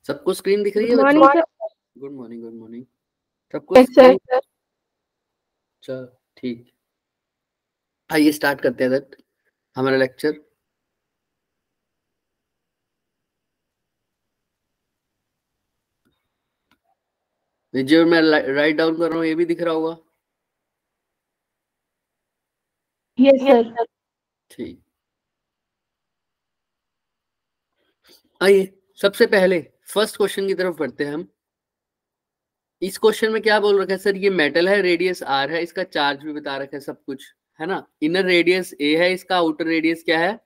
सबको स्क्रीन दिख रही है? Good morning sir. Good morning, good morning. सबको स्क्रीन? चलो ठीक, आइए स्टार्ट करते हैं हमारा लेक्चर। जो मैं राइट डाउन कर रहा हूँ ये भी दिख रहा होगा? Yes sir. ठीक, आइए सबसे पहले फर्स्ट क्वेश्चन की तरफ बढ़ते हैं हम। इस क्वेश्चन में क्या बोल रखा है सर? ये मेटल है, रेडियस आर है, इसका चार्ज भी बता रखा है, सब कुछ है ना। इनर रेडियस ए है, इसका आउटर रेडियस क्या है?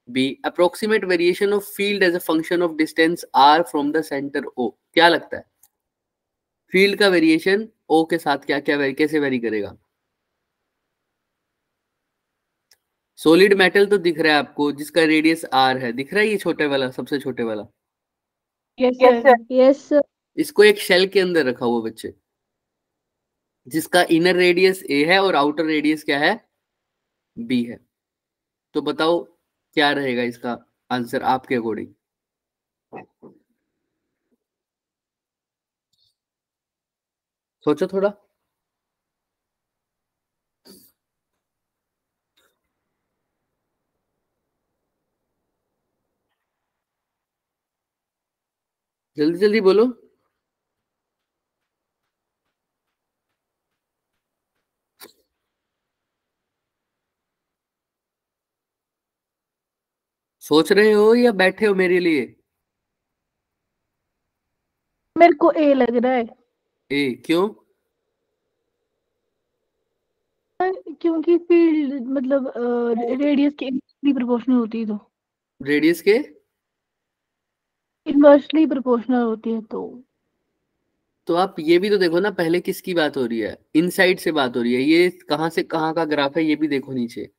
B. Approximate variation of field as a function of distance R from the centre O. क्या लगता है फील्ड का वेरिएशन ओ के साथ क्या क्या कैसे वेरी करेगा? सॉलिड मेटल तो दिख रहा है आपको, जिसका रेडियस आर है, दिख रहा है ये छोटे वाला, सबसे छोटे वाला? Yes sir. Yes sir. इसको एक शेल के अंदर रखा हुआ बच्चे, जिसका इनर रेडियस ए है और आउटर रेडियस क्या है? बी है। तो बताओ क्या रहेगा इसका आंसर आपके अकॉर्डिंग? सोचो थोड़ा। जल्दी जल्दी बोलो। सोच रहे हो या बैठे हो मेरे लिए? मेरे को ए लग रहा है। ए क्यों? क्योंकि फील्ड मतलब रेडियस के इनवर्सली प्रोपोर्शनल होती है, तो रेडियस के इनवर्सली प्रोपोर्शनल होती है तो आप ये भी तो देखो ना, पहले किसकी बात हो रही है? इनसाइड से बात हो रही है, ये कहाँ से कहाँ का ग्राफ है ये भी देखो नीचे,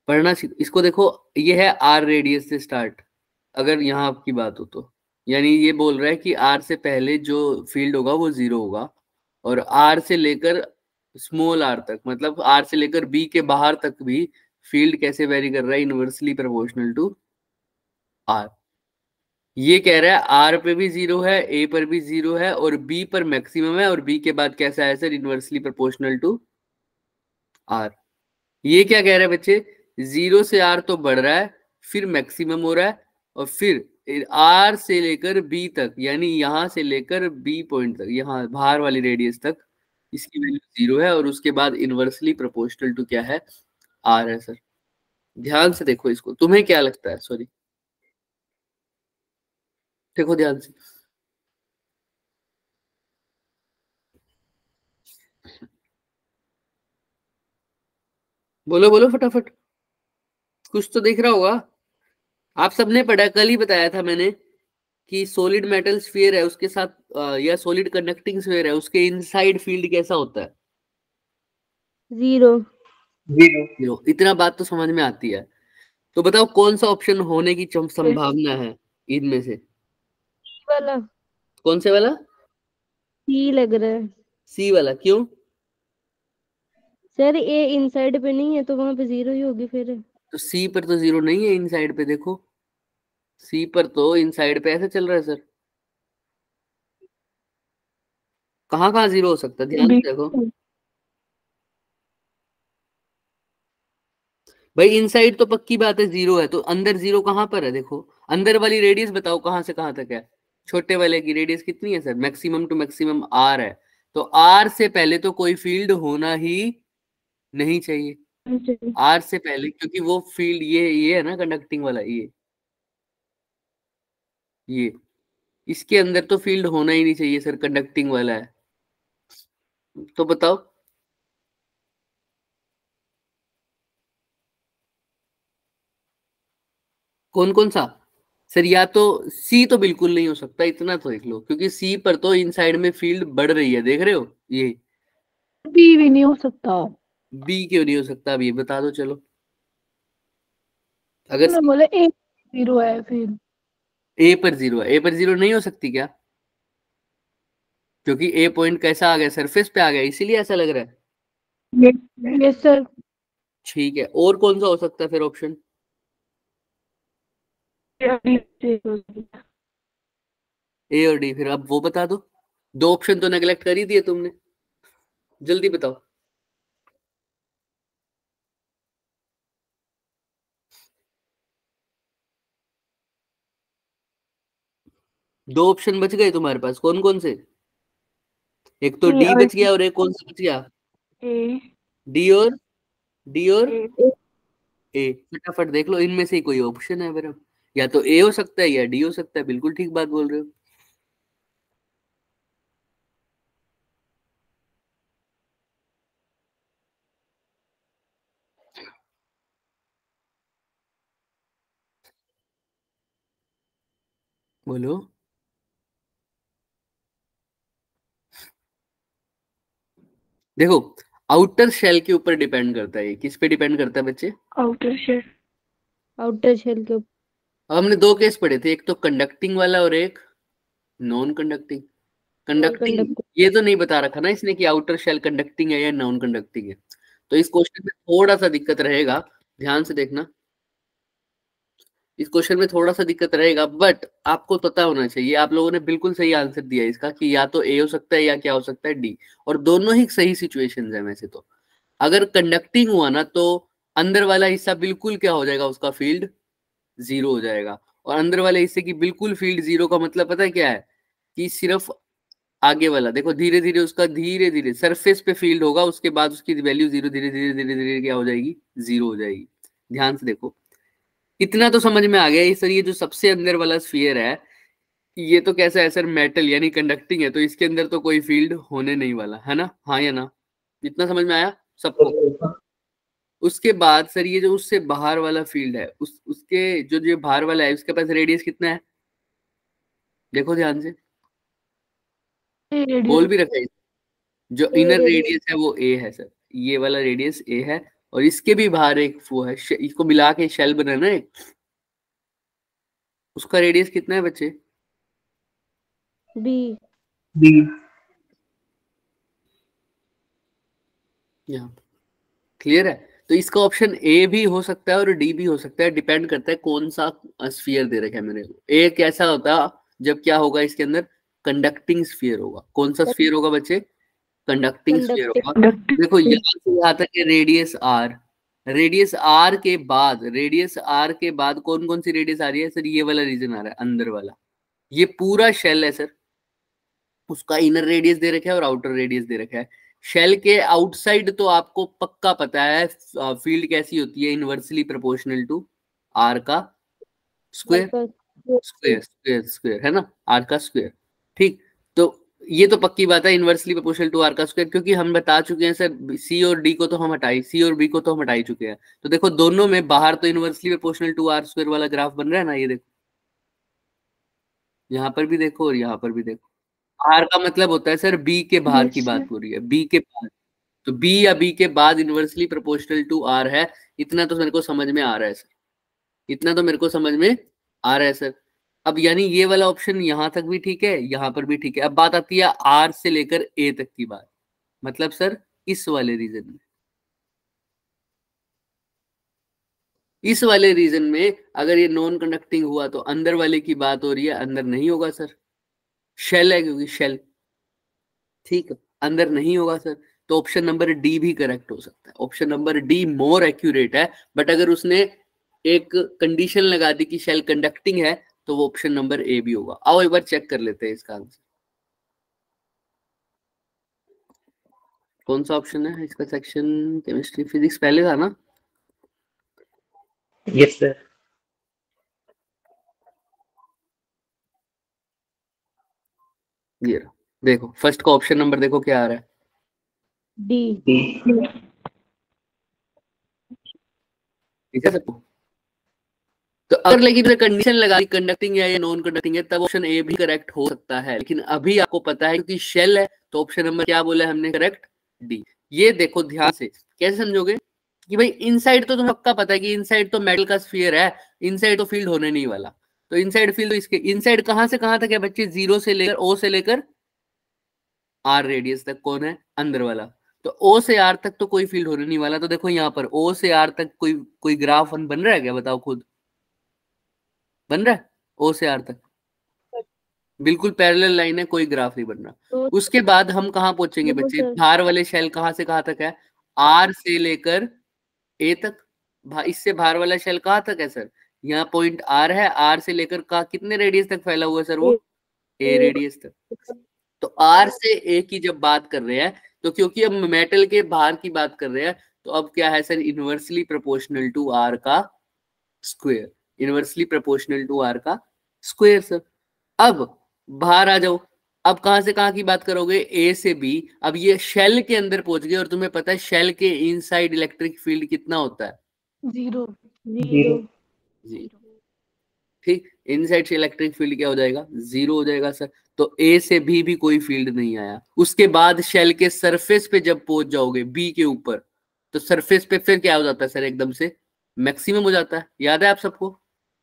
पढ़ना इसको देखो। ये है आर रेडियस से स्टार्ट, अगर यहाँ आपकी बात हो तो, यानी ये बोल रहा है कि आर से पहले जो फील्ड होगा वो 0 होगा, और आर से लेकर स्मॉल आर तक, मतलब आर से लेकर बी के बाहर तक भी फील्ड कैसे वेरी कर रहा है? Inversely proportional to R. ये कह रहा है आर पे भी 0 है, ए पर भी 0 है, और बी पर मैक्सिमम है, और बी के बाद कैसा है sir? Inversely proportional to R. ये क्या कह रहा है बच्चे? 0 से आर तो बढ़ रहा है, फिर मैक्सिमम हो रहा है, और फिर आर से लेकर बी तक, यानी यहां से लेकर बी पॉइंट तक, यहाँ बाहर वाली रेडियस तक इसकी वैल्यू 0 है, और उसके बाद इनवर्सली प्रोपोर्शनल टू क्या है? आर है सर। ध्यान से देखो इसको, तुम्हें क्या लगता है? सॉरी, देखो ध्यान से। बोलो बोलो फटाफट, कुछ तो दिख रहा होगा। आप सबने पढ़ा, कल ही बताया था मैंने कि सॉलिड मेटल स्फीयर है, उसके साथ या सॉलिड कंडक्टिंग स्फीयर है, उसके इनसाइड फील्ड कैसा होता है? 0। जीरो। इतना बात तो समझ में आती है। तो बताओ कौन सा ऑप्शन होने की संभावना है इनमें से? वाला कौन से वाला? सी लग रहा है सी वाला, क्यों? सर। ए इनसाइड पे नहीं है तो वहां पे 0 ही होगी फिर। तो सी पर तो 0 नहीं है, इनसाइड पे देखो, सी पर तो इनसाइड पे ऐसे चल रहा है सर। कहाँ कहाँ 0 हो सकता है? ध्यान से देखो भाई, इनसाइड तो पक्की बात है 0 है, तो अंदर 0 कहाँ पर है? देखो अंदर वाली रेडियस बताओ कहाँ से कहाँ तक है? छोटे वाले की रेडियस कितनी है sir? Maximum to maximum R है, तो आर से पहले तो कोई फील्ड होना ही नहीं चाहिए। आर से पहले, क्योंकि वो फील्ड ये है ना कंडक्टिंग वाला, ये इसके अंदर तो फील्ड होना ही नहीं चाहिए सर, कंडक्टिंग वाला है। तो बताओ कौन कौन सा? सर या तो सी तो बिल्कुल नहीं हो सकता, इतना तो देख लो, क्योंकि सी पर तो इनसाइड में फील्ड बढ़ रही है, देख रहे हो ये। बी भी नहीं हो सकता। बी क्यों नहीं हो सकता? अब ये बता दो चलो। अगर मैं बोला ए 0 है फिर। ए पर 0 है, ए पर 0 नहीं हो सकती क्या? क्योंकि ए पॉइंट कैसा आ गया? सरफेस पे आ गया, इसीलिए ऐसा लग रहा है। Yes sir. ठीक है, और कौन सा हो सकता है फिर ऑप्शन? ए और डी, फिर अब वो बता दो। दो ऑप्शन तो नेग्लेक्ट कर ही दिए तुमने, जल्दी बताओ। दो ऑप्शन बच गए तुम्हारे पास, कौन कौन से? एक तो ए डी और बच गया और एक कौन सा बच गया? ए। डी और ए। ए। फटाफट देख लो, इनमें से ही कोई ऑप्शन है मेरा, या तो ए हो सकता है या डी हो सकता है। बिल्कुल ठीक बात बोल रहे हो। बोलो। देखो, आउटर शेल के ऊपर डिपेंड करता है। ये किस पे डिपेंड करता है बच्चे? Outer shell. आउटर शेल के अब हमने दो केस पढ़े थे, एक तो कंडक्टिंग वाला और एक non conducting. Non conducting conducting. ये तो नहीं बता रखा ना इसने कि आउटर शेल कंडक्टिंग है या नॉन कंडक्टिंग है, तो इस क्वेश्चन में थोड़ा सा दिक्कत रहेगा। ध्यान से देखना, इस क्वेश्चन में थोड़ा सा दिक्कत रहेगा, बट आपको पता होना चाहिए। आप लोगों ने बिल्कुल सही आंसर दिया इसका कि या तो ए हो सकता है या क्या हो सकता है, डी। और दोनों ही सही सिचुएशंस है वैसे तो। अगर कंडक्टिंग हुआ ना तो अंदर वाला हिस्सा बिल्कुल क्या हो जाएगा, उसका फील्ड जीरो हो जाएगा। और अंदर वाले हिस्से की बिल्कुल फील्ड जीरो का मतलब पता है क्या है? कि सिर्फ आगे वाला देखो, धीरे धीरे उसका धीरे धीरे सरफेस पे फील्ड होगा, उसके बाद उसकी वैल्यू जीरो, धीरे धीरे धीरे धीरे क्या हो जाएगी, जीरो हो जाएगी। ध्यान से देखो, इतना तो समझ में आ गया। ये सर, ये जो सबसे अंदर वाला स्फीयर है, ये तो कैसा है सर, मेटल यानी कंडक्टिंग है, तो इसके अंदर तो कोई फील्ड होने नहीं वाला है ना, हाँ या ना? इतना समझ में आया सबको? उसके बाद सर, ये जो उससे बाहर वाला फील्ड है, उसके जो बाहर वाला है, उसके पास रेडियस कितना है? देखो ध्यान से, ए बोल रेडियस। भी रखा है। जो ए इनर रेडियस रेडियस है वो ए है सर, ये वाला रेडियस ए है। और इसके भी बाहर एक वो है, इसको मिला के शेल बना ना एक, उसका रेडियस कितना है बच्चे? बी। बी। यहाँ क्लियर है? तो इसका ऑप्शन ए भी हो सकता है और डी भी हो सकता है, डिपेंड करता है कौन सा स्फीयर दे रखा है मेरे को। ए कैसा होता जब क्या होगा इसके अंदर, कंडक्टिंग स्फीयर होगा। कौन सा स्फीयर होगा बच्चे? Conducting sphere conducting. होगा। देखो यहाँ से यहाँ तक है रेडियस आर, रेडियस आर के बाद कौन कौन सी रेडियस आ रही है सर? ये वाला रीजन आ रहा है अंदर वाला, ये पूरा शेल है सर। उसका इनर रेडियस दे रखा है और आउटर रेडियस दे रखा है। शेल के आउटसाइड तो आपको पक्का पता है फील्ड कैसी होती है, इनवर्सली प्रोपोर्शनल टू आर का स्क्वायर। स्क्वायर स्क्वायर स्क्वायर है ना, आर का स्क्वायर। ठीक, तो ये तो पक्की बात है, इनवर्सली प्रोपोर्शनल टू आर का स्क्वायर, क्योंकि हम बता चुके हैं सर, सी और डी को तो हम हटाई, सी और बी को तो हम हटाई चुके हैं। तो देखो दोनों में बाहर तो inversely proportional to R square वाला ग्राफ बन रहा है ना, ये देखो, यहाँ पर भी देखो और यहाँ पर भी देखो। आर का मतलब होता है सर बी के बाहर की यस बात सर। हो रही है, बी के बाद। तो बी या बी के बाद इनवर्सली प्रोपोर्शनल टू आर है। इतना तो मेरे को समझ में आ रहा है सर, इतना तो मेरे को समझ में आ रहा है सर। अब यानी ये वाला ऑप्शन यहां तक भी ठीक है, यहां पर भी ठीक है। अब बात आती है आर से लेकर ए तक की बात, मतलब सर इस वाले रीजन में, इस वाले रीजन में अगर ये नॉन कंडक्टिंग हुआ तो अंदर वाले की बात हो रही है, अंदर नहीं होगा सर, शेल है क्योंकि शेल। ठीक है, अंदर नहीं होगा सर, तो ऑप्शन नंबर डी भी करेक्ट हो सकता है। Option number D more accurate है, बट अगर उसने एक कंडीशन लगा दी कि शेल कंडक्टिंग है, तो वो ऑप्शन नंबर ए भी होगा। आओ एक बार चेक कर लेते हैं इसका आंसर। कौन सा ऑप्शन है इसका? सेक्शन केमिस्ट्री फिजिक्स पहले था ना? Yes sir. ये रहा। देखो फर्स्ट का ऑप्शन नंबर देखो क्या आ रहा है, डी। डी। ठीक है सबको? तो अगर लेकिन कंडीशन लगा दी कंडक्टिंग है या नॉन कंडक्टिंग है, तब ऑप्शन ए भी करेक्ट हो सकता है। लेकिन अभी आपको पता है क्योंकि शेल है, तो ऑप्शन नंबर क्या बोला है हमने, करेक्ट डी। ये देखो ध्यान से, कैसे समझोगे कि भाई इनसाइड तो तुम्हें पक्का पता है कि इनसाइड तो मेटल का स्फीयर है, इनसाइड तो फील्ड होने नहीं वाला। तो इनसाइड फील्ड तो इसके इनसाइड कहां से कहां तक है बच्चे? जीरो से लेकर ओ से लेकर आर रेडियस तक कौन है? अंदर वाला। तो ओ से आर तक तो कोई फील्ड होने नहीं वाला। तो देखो यहाँ पर ओ से आर तक कोई ग्राफ बन रहा है क्या? बताओ खुद, बन रहा है ओ से आर तक? बिल्कुल पैरेलल लाइन है, कोई ग्राफ नहीं बन रहा। तो उसके बाद हम कहाँ पहुंचेंगे देखो बच्चे? सर, भार वाले शेल कहाँ से कहाँ तक है? आर से लेकर ए तक। इससे भार वाला शेल कहाँ तक है सर? यहाँ पॉइंट आर है, आर से लेकर का कितने रेडियस तक फैला हुआ है सर? वो ए ए- रेडियस तक। तो आर से ए की जब बात कर रहे हैं, तो क्योंकि हम मेटल के भार की बात कर रहे हैं, तो अब क्या है sir? Inversely proportional to R का square. Inversely proportional to R का स्क्वायर सर। अब बाहर आ जाओ। अब कहां से कहां की बात करोगे? ए से बी। अब ये शेल के अंदर पहुंच गए, और तुम्हें पता है शेल के इनसाइड इलेक्ट्रिक फील्ड कितना होता है? 0। जीरो। जी, ठीक। इनसाइड से इलेक्ट्रिक फील्ड क्या हो जाएगा? 0 हो जाएगा सर। तो ए से बी भी कोई फील्ड नहीं आया। उसके बाद शेल के सरफेस पे जब पहुंच जाओगे बी के ऊपर, तो सरफेस पे फिर क्या हो जाता है सर? एकदम से मैक्सिमम हो जाता है। याद है आप सबको?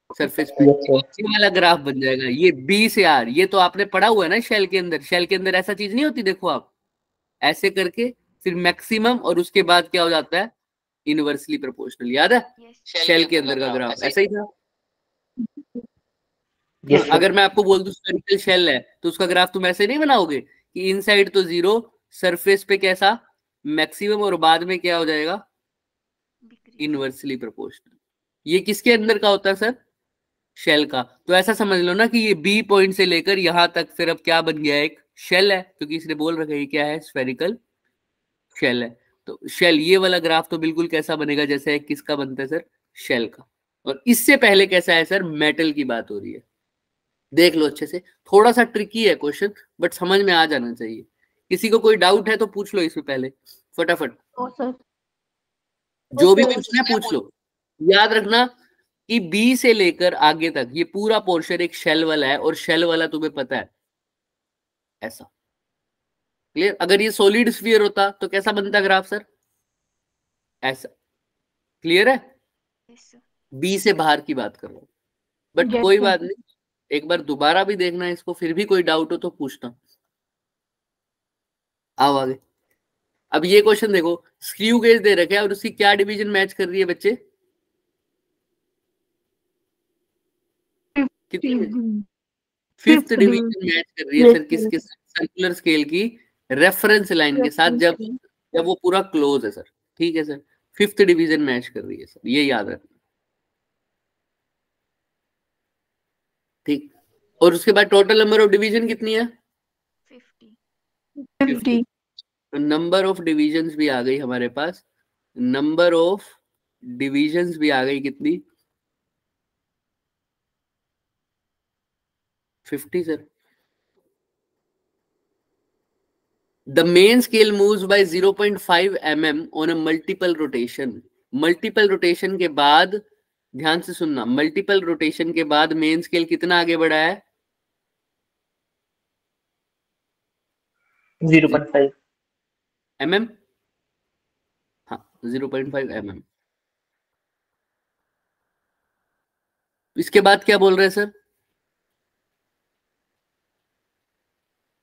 सरफेस पे ये वाला ग्राफ बन जाएगा। ये बी से आर, ये तो आपने पढ़ा हुआ है ना शेल के अंदर। शेल के अंदर ऐसा चीज नहीं होती, देखो आप ऐसे करके फिर मैक्सिमम, और उसके बाद क्या हो जाता है? Inversely proportional. याद है? शेल के अंदर का ग्राफ ऐसा ही था। अगर मैं आपको बोल दूं स्फेरिकल शेल है, तो उसका ग्राफ तुम ऐसे नहीं बनाओगे कि इनसाइड तो 0, सरफेस पे कैसा? मैक्सिमम, और बाद में क्या हो जाएगा? Inversely proportional. ये किसके अंदर का होता है सर? शेल का। तो ऐसा समझ लो ना कि ये बी पॉइंट से लेकर यहां तक फिर अब क्या बन गया? एक शेल है, क्योंकि इसने बोल रखा है क्या है? स्फेरिकल शेल है। तो शेल, ये वाला ग्राफ तो बिल्कुल कैसा बनेगा? जैसे किसका बनता है सर? शेल का। और इससे पहले कैसा है सर? मेटल की बात हो रही है। देख लो अच्छे से, थोड़ा सा ट्रिकी है क्वेश्चन, बट समझ में आ जाना चाहिए। किसी को कोई डाउट है तो पूछ लो इसमें पहले, फटाफट। और सर जो भी पूछना है पूछ लो। याद रखना कि बी से लेकर आगे तक ये पूरा पोर्शन एक शेल वाला है, और शेल वाला तुम्हें पता है ऐसा। क्लियर? अगर ये सॉलिड स्फीयर होता तो कैसा बनता ग्राफ सर? ऐसा। क्लियर है? बी से बाहर की बात कर रहा हूं, बट यस कोई सर। बात नहीं। एक बार दोबारा भी देखना इसको, फिर भी कोई डाउट हो तो पूछना। आओ आगे। अब ये क्वेश्चन देखो, स्क्रू गेज दे रखे हैं और उसकी क्या डिवीजन मैच कर रही है बच्चे? कितनी? फिफ्थ डिवीजन मैच कर रही है सर किसके? सर्कुलर स्केल की रेफरेंस लाइन के साथ, जब जब वो पूरा क्लोज है सर। ठीक है सर, फिफ्थ डिवीजन मैच कर रही है सर, ये याद रखना। ठीक। और उसके बाद टोटल नंबर ऑफ डिवीजन कितनी है? 50। नंबर ऑफ डिवीजन्स भी आ गई हमारे पास। नंबर ऑफ डिवीजन्स भी आ गई कितनी? 50 sir. The main scale moves by 0.5 mm on a multiple rotation. Multiple rotation के बाद, ध्यान से सुनना, मल्टीपल रोटेशन के बाद मेन स्केल कितना आगे बढ़ा है? 0.5 mm। हाँ, 0.5 mm। इसके बाद क्या बोल रहे हैं सर?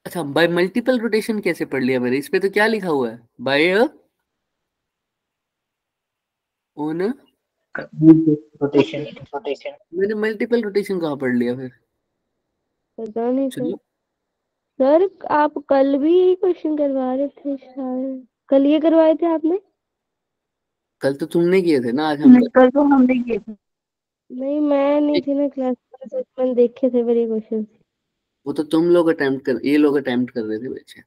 अच्छा, बाय मल्टीपल रोटेशन कैसे पढ़ लिया मैंने? इस पे तो क्या लिखा हुआ है? By on. रोटेशन। मैंने मल्टीपल रोटेशन कहाँ पढ़ लिया फिर? पता नहीं सर। चलो, सर आप कल भी यही क्वेश्चन करवा रहे थे शायद। कल ये करवाए थे आपने? कल तो तुमने किए थे ना, आज हम कल तो हमने किए थे। नहीं, मैं नहीं थी ना क्लास में, तो मैंने देखे थे मेरे क्वेश्चन। वो तो तुम लोग अटेम्प्ट कर, ये लोग अटेम्प्ट कर रहे थे बच्चे।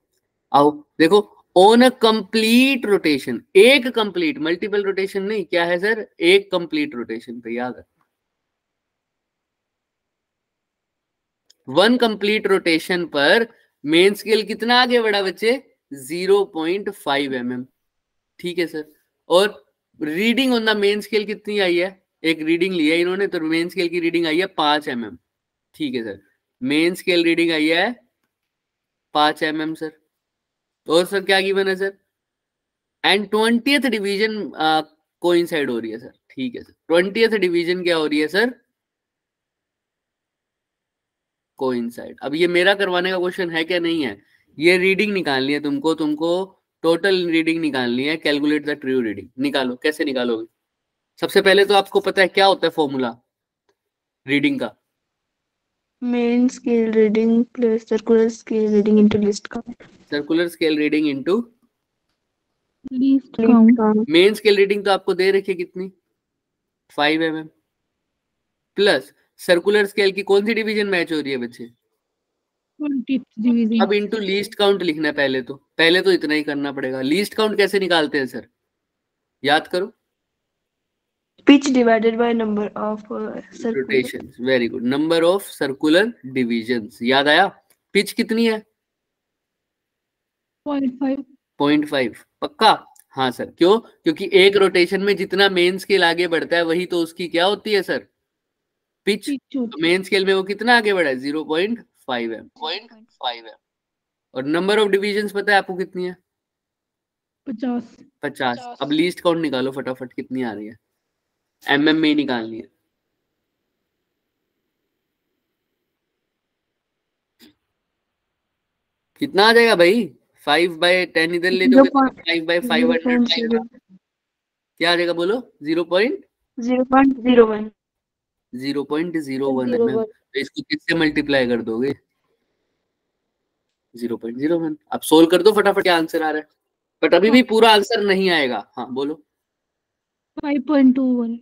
आओ देखो, ऑन अ कंप्लीट रोटेशन, एक कंप्लीट, मल्टीपल रोटेशन नहीं, क्या है सर? एक कंप्लीट रोटेशन पे, याद है। वन कंप्लीट रोटेशन पर मेन स्केल कितना आगे बढ़ा बच्चे? 0.5 mm। ठीक है सर। और reading on the main scale कितनी आई है? एक रीडिंग लिया इन्होंने, तो मेन स्केल की रीडिंग आई है 5 mm। ठीक है sir, main scale reading I है 5 mm सर। और सर क्या गिवन है sir? And 20th division coincide हो रही है सर। ठीक है सर, 20th डिवीजन क्या हो रही है सर? कोइंसाइड। अब ये मेरा करवाने का क्वेश्चन है क्या? नहीं है। ये रीडिंग निकालनी है तुमको टोटल रीडिंग निकालनी है। Calculate the true reading. निकालो, कैसे निकालोगे? सबसे पहले तो आपको पता है क्या होता है फॉर्मूला रीडिंग का? Main scale reading plus circular scale reading into least count. Circular scale reading into least count. Main scale reading तो आपको दे रखी है कितनी, 5 mm, प्लस सर्कुलर स्केल की कौन सी डिवीजन मैच हो रही है बच्चे, 20th डिवीजन। अब इनटू लीस्ट काउंट लिखना है। पहले तो इतना ही करना पड़ेगा। लीस्ट काउंट कैसे निकालते हैं सर, याद करो, pitch divided by number of rotations. Very good, number of circular divisions. याद आया। पिच कितनी है, 0.5। 0.5 पक्का। हाँ सर, क्यों, क्योंकि एक रोटेशन में जितना मेन स्केल आगे बढ़ता है वही तो उसकी क्या होती है सर, पिच। तो मेन स्केल में वो कितना आगे बढ़ा है, 0.5 m। और नंबर ऑफ डिवीजन्स पता है आपको कितनी है, 50। अब लीस्ट काउंट निकालो फटाफट, कितनी आ रही है, mm में ही निकालनी है। कितना आ जाएगा भाई, 5/10 इधर ले जाओगे तो 5/500 क्या आ जाएगा बोलो, 0.01 mm। तो इसको किससे मल्टीप्लाई कर दोगे, 0.01। अब सोल्व कर दो फटाफट, क्या आंसर आ रहा है, बट अभी भी पूरा आंसर नहीं आएगा। हाँ बोलो, 5.21।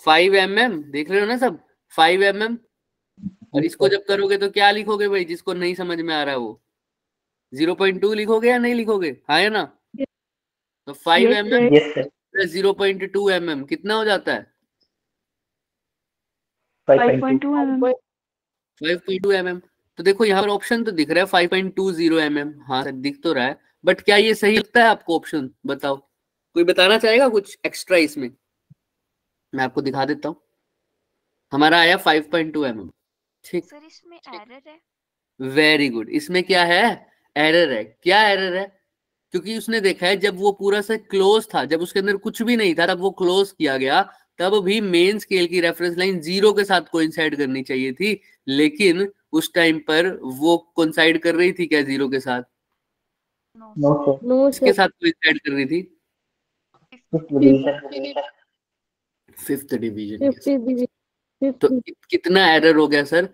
5 mm, देख रहे हो ना सब, 5 mm। और इसको जब करोगे तो क्या लिखोगे भाई, जिसको नहीं समझ में आ रहा है वो 0.2 लिखोगे या नहीं लिखोगे, हाँ या ना। तो 5 mm प्लस 0.2 mm कितना हो जाता है, 5.2 5.2 mm। तो देखो यहाँ पर ऑप्शन तो दिख रहा है 5.20 mm, हाँ सर दिख तो रहा है, बट क्या ये सही लगता है आपको ऑप्शन, बताओ, कोई बताना चाहेगा कुछ एक्स्ट्रा इसमें, मैं आपको दिखा देता हूँ। हमारा आया 5.2 mm, ठीक। सर इसमें एरर है। वेरी गुड, इसमें क्या है, एरर है। क्या एरर है, क्योंकि उसने देखा है जब वो पूरा से क्लोज था, जब उसके अंदर कुछ भी नहीं था, तब वो क्लोज किया गया, तब भी मेन स्केल की रेफरेंस लाइन 0 के साथ कोइंसाइड करनी चाहिए थी, लेकिन उस टाइम पर वो कोइंसाइड कर रही थी क्या 0 के साथ, इसके साथ कोइंसाइड कर रही थी, 5th डिवीजन। तो कितना एरर हो गया सर,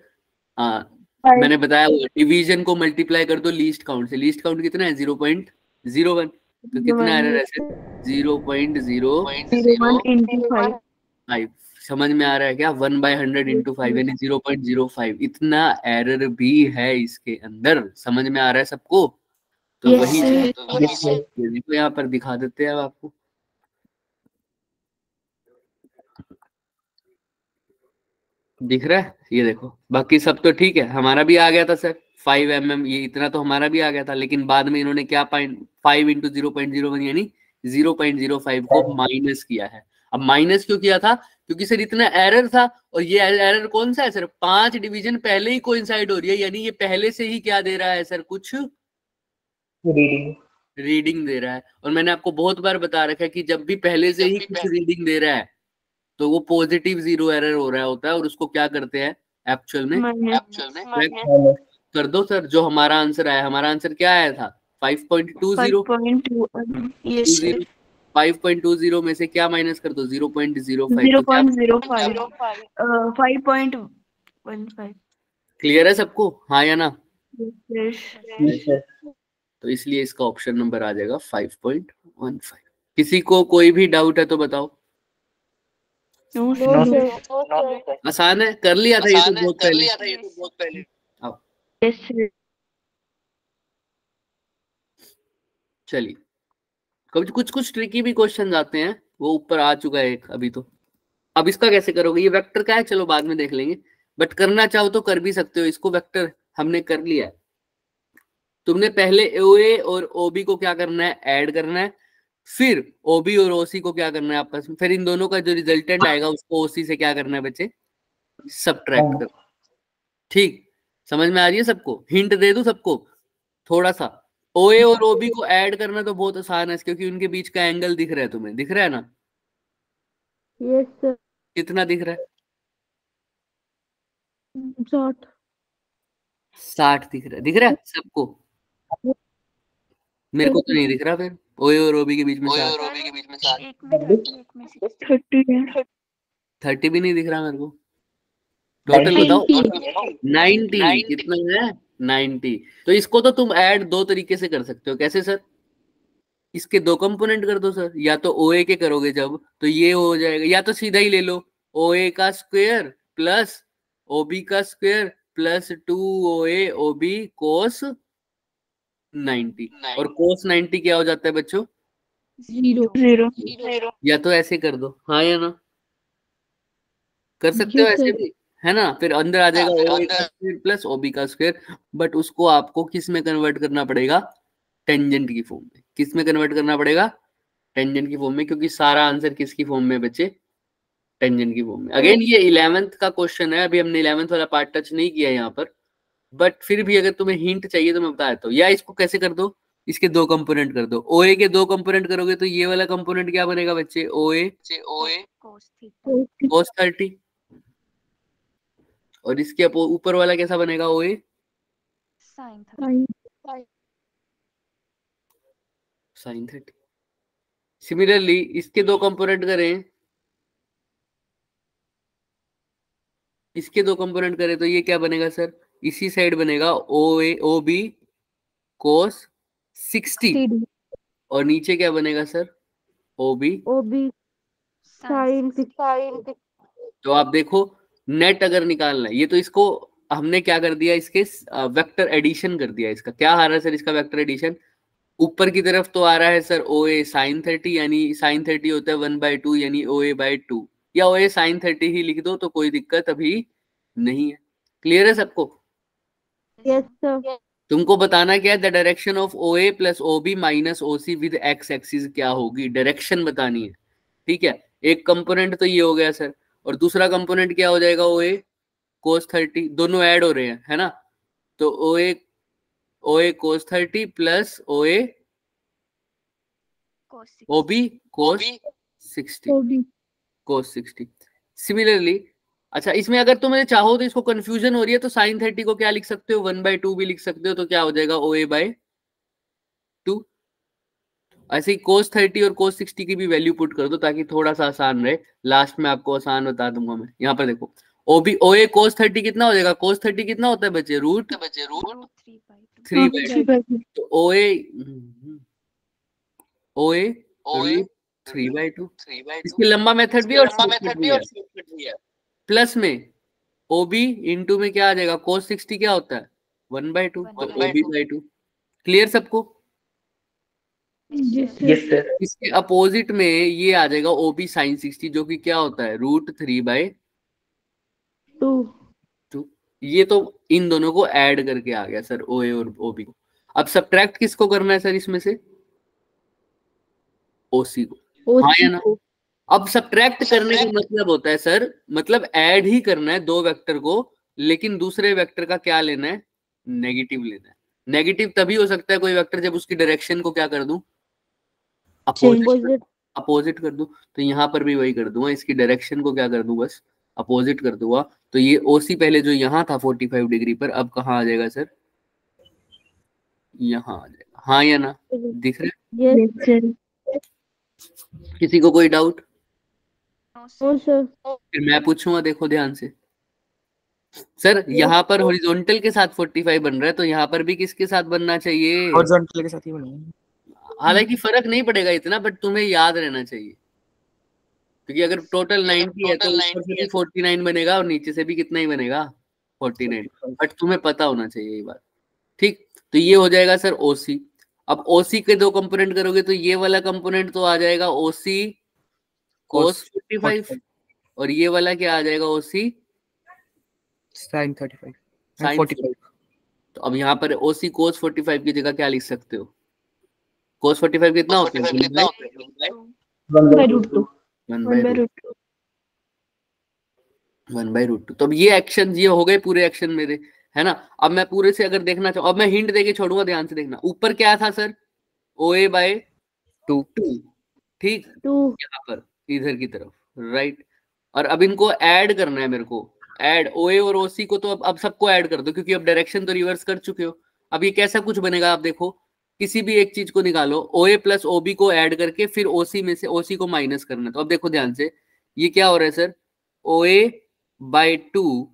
मैंने बताया डिवीजन को मल्टीप्लाई कर दो लीस्ट काउंट से, लीस्ट काउंट कितना है 0.01, तो कितना एरर है सर 0.005। समझ में आ रहा है क्या, 1/100 इंटू 5 यानी 0.05, इतना एरर भी है इसके अंदर, समझ में आ रहा है सबको। तो वही देखो यहाँ पर दिखा देते हैं आपको, दिख रहा है, ये देखो, बाकी सब तो ठीक है। हमारा भी आ गया था सर 5 mm, ये इतना तो हमारा भी आ गया था, लेकिन बाद में इन्होंने क्या 5 इंटू 0.01 यानी 0.05 को माइनस किया है। अब माइनस क्यों किया था, क्योंकि सर इतना एरर था, और ये एरर कौन सा है सर, 5 डिवीजन पहले ही कोइंसाइड हो रही है, यानी ये पहले से ही क्या दे रहा है सर, कुछ रीडिंग दे रहा है। और मैंने आपको बहुत बार बता रखा है कि जब भी पहले से ही कुछ रीडिंग दे रहा है तो वो पॉजिटिव 0 एरर हो रहा होता है, और उसको क्या करते हैं एक्चुअल में कर दो सर। जो हमारा आंसर आया, हमारा आंसर क्या आया था 5.20। 5.20 में से क्या माइनस कर दो 0.05। क्लियर है सबको, हाँ या ना। तो इसलिए इसका ऑप्शन नंबर आ जाएगा 5.15। किसी को कोई भी डाउट है तो बताओ। आसान है, कर लिया था ये तो बहुत पहले। आओ चलिए, कभी कुछ ट्रिकी भी क्वेश्चन आते हैं, वो ऊपर आ चुका है एक अभी तो। अब इसका कैसे करोगे, ये वेक्टर का है, चलो बाद में देख लेंगे, बट करना चाहो तो कर भी सकते हो इसको। वेक्टर हमने कर लिया है, तुमने पहले OA और OB को क्या करना है, ऐड करना है, फिर OB और OC को क्या करना है आपस में, फिर इन दोनों का जो रिजल्टेंट आएगा उसको OC से क्या करना है बच्चे, सबट्रैक्ट करना। ठीक, समझ में आ रही है सबको, हिंट दे दूं सबको थोड़ा सा। OA और OB को ऐड करना तो बहुत आसान है, क्योंकि उनके बीच का एंगल दिख रहा है, तुम्हें दिख रहा है ना, यस सर। कितना दिख रहा है, 60 दिख रहा है सबको, मेरे को तो नहीं दिख रहा। फिर OA और OB के बीच में 60, एक में 30 30 भी नहीं दिख रहा मेरे को। टोटल बताओ 90। 90। कितना है 90। तो इसको तो तुम ऐड दो तरीके से कर सकते हो। कैसे सर? इसके दो कंपोनेंट कर दो सर, या तो OA के करोगे जब तो ये हो जाएगा, या तो सीधा ही ले लो OA का स्क्वायर प्लस OB का स्क्वायर प्लस 2OA OB कोस 90। और कोस 90 क्या हो जाता है बच्चों? 0। या तो ऐसे कर दो, हाँ या ना? कर सकते हो Yes, ऐसे sir. भी, है ना? फिर अंदर आ जाएगा OA का स्क्वायर प्लस OB का स्क्वायर, बट उसको आपको किस में कन्वर्ट करना पड़ेगा? टेंजेंट की फॉर्म में। किस में कन्वर्ट करना पड़ेगा? टेंजेंट की फॉर्म में, क्योंकि सारा आंसर किसकी फॉर्म में बच्चे? टेंजेंट की फॉर्म में। अगेन ये 11th का क्वेश्चन है, अभी हमने 11th वाला पार्ट टच नहीं किया यहाँ पर, बट फिर भी अगर तुम्हें हिंट चाहिए तो मैं बता देता हूँ। या इसको कैसे कर दो, इसके दो कंपोनेंट कर दो। OA के दो कंपोनेंट करोगे तो ये वाला कंपोनेंट क्या बनेगा बच्चे? OA cos 30, और इसके ऊपर वाला कैसा बनेगा? OA sin 30। सिमिलरली इसके दो कंपोनेंट करें, इसके दो कंपोनेंट करें तो ये क्या बनेगा सर? इसी साइड बनेगा OB cos 60, और नीचे क्या बनेगा सर? OB sin 60। तो आप देखो नेट अगर निकालना है, ये तो इसको हमने क्या कर दिया, इसके वेक्टर एडिशन कर दिया। इसका क्या आ रहा है सर? इसका वेक्टर एडिशन ऊपर की तरफ तो आ रहा है सर OA sin 30, यानी sin 30 होता है 1/2 यानी OA/2, या OA sin 30 ही लिख दो तो कोई दिक्कत अभी नहीं है। क्लियर है सबको? Yes sir. तुमको बताना क्या है? The direction of OA plus OB minus OC with x axis क्या होगी, डायरेक्शन बतानी है। ठीक है, एक कंपोनेंट तो ये हो गया सर, और दूसरा कंपोनेंट क्या हो जाएगा? OA cos 30, दोनों ऐड हो रहे हैं, है ना? तो OA cos 30 plus OA OB cos 60। Similarly अच्छा, इसमें अगर तुम्हें चाहो तो इसको कंफ्यूजन हो रही है तो sin 30 को क्या लिख सकते हो? 1/2 भी लिख सकते हो, तो क्या हो जाएगा? OA/2। ऐसे ही cos 30 और cos 60 की भी वैल्यू पुट कर दो ताकि थोड़ा सा आसान रहे। लास्ट में आपको आसान बता दूंगा मैं। यहाँ पर देखो OA cos 30 कितना हो जाएगा? cos 30 कितना होता है बच्चे? रूट 3/2। तो OA रूट 3/2। इसकी लंबा मेथड भी और शॉर्टकट भी है। प्लस में OB इंटू में क्या आ जाएगा? cos 60 क्या होता है? 1/2, तो OB/2। क्लियर सबको? Yes, sir. इसके अपोजिट में ये आ जाएगा OB sin 60, जो कि क्या होता है? रूट 3/2। ये तो इन दोनों को ऐड करके आ गया सर, OA और OB को। अब सब्ट्रैक्ट किसको करना है सर इसमें से? OC को, हाँ या ना? अब सब्ट्रैक्ट करने का मतलब होता है सर, मतलब ऐड ही करना है दो वेक्टर को, लेकिन दूसरे वेक्टर का क्या लेना है? नेगेटिव लेना है। नेगेटिव तभी हो सकता है कोई वेक्टर जब उसकी डायरेक्शन को क्या कर दूं? अपोजिट कर दूं। तो यहाँ पर भी वही कर दूंगा, इसकी डायरेक्शन को क्या कर दूं? बस अपोजिट कर दूंगा। तो ये OC पहले जो यहाँ था 45 डिग्री पर, अब कहाँ आ जाएगा सर? यहाँ आ जाएगा, हाँ या ना? दिख रहा है? Yes, sir. किसी को कोई डाउट? सर फिर मैं पूछूंगा, देखो ध्यान से। सर यहाँ पर हॉरिजॉन्टल के साथ 45 बन रहा है, तो यहाँ पर भी किसके साथ बनना चाहिए? हॉरिजॉन्टल के साथ ही बनेगा। हालांकि फर्क नहीं पड़ेगा इतना, बट तुम्हें याद रहना चाहिए, क्योंकि अगर टोटल 90 है तो ऊपर से भी 49 बनेगा और नीचे से भी कितना ही बनेगा? 49। बट तुम्हें पता होना चाहिए ये बात। ठीक, तो ये हो जाएगा सर OC। अब OC के दो कंपोनेंट करोगे तो ये वाला कंपोनेंट तो आ जाएगा OC cos 45, और ये वाला क्या आ जाएगा? OC sin 35 sin 45। तो अब यहाँ पर OC cos 45 की जगह क्या लिख सकते हो? cos 45 कितना होता है? 1/2. 1/√2। तो अब ये एक्शन ये हो गए पूरे एक्शन मेरे, है ना? अब मैं पूरे से अगर देखना चाहूँ, अब मैं हिंट देके छोड़ूंगा, ध्यान से देखना। ऊपर क्या था सर? OA/2, ठीक, यहाँ पर इधर की तरफ, राइट। और अब इनको ऐड करना है मेरे को, ऐड OA और OC को। तो अब सबको ऐड कर दो, क्योंकि अब डायरेक्शन तो रिवर्स कर चुके हो। अब ये कैसा कुछ बनेगा? आप देखो, किसी भी एक चीज को निकालो, OA प्लस OB को ऐड करके फिर OC में से OC को माइनस करना। तो अब देखो ध्यान से, ये क्या हो रहा है सर? OA/2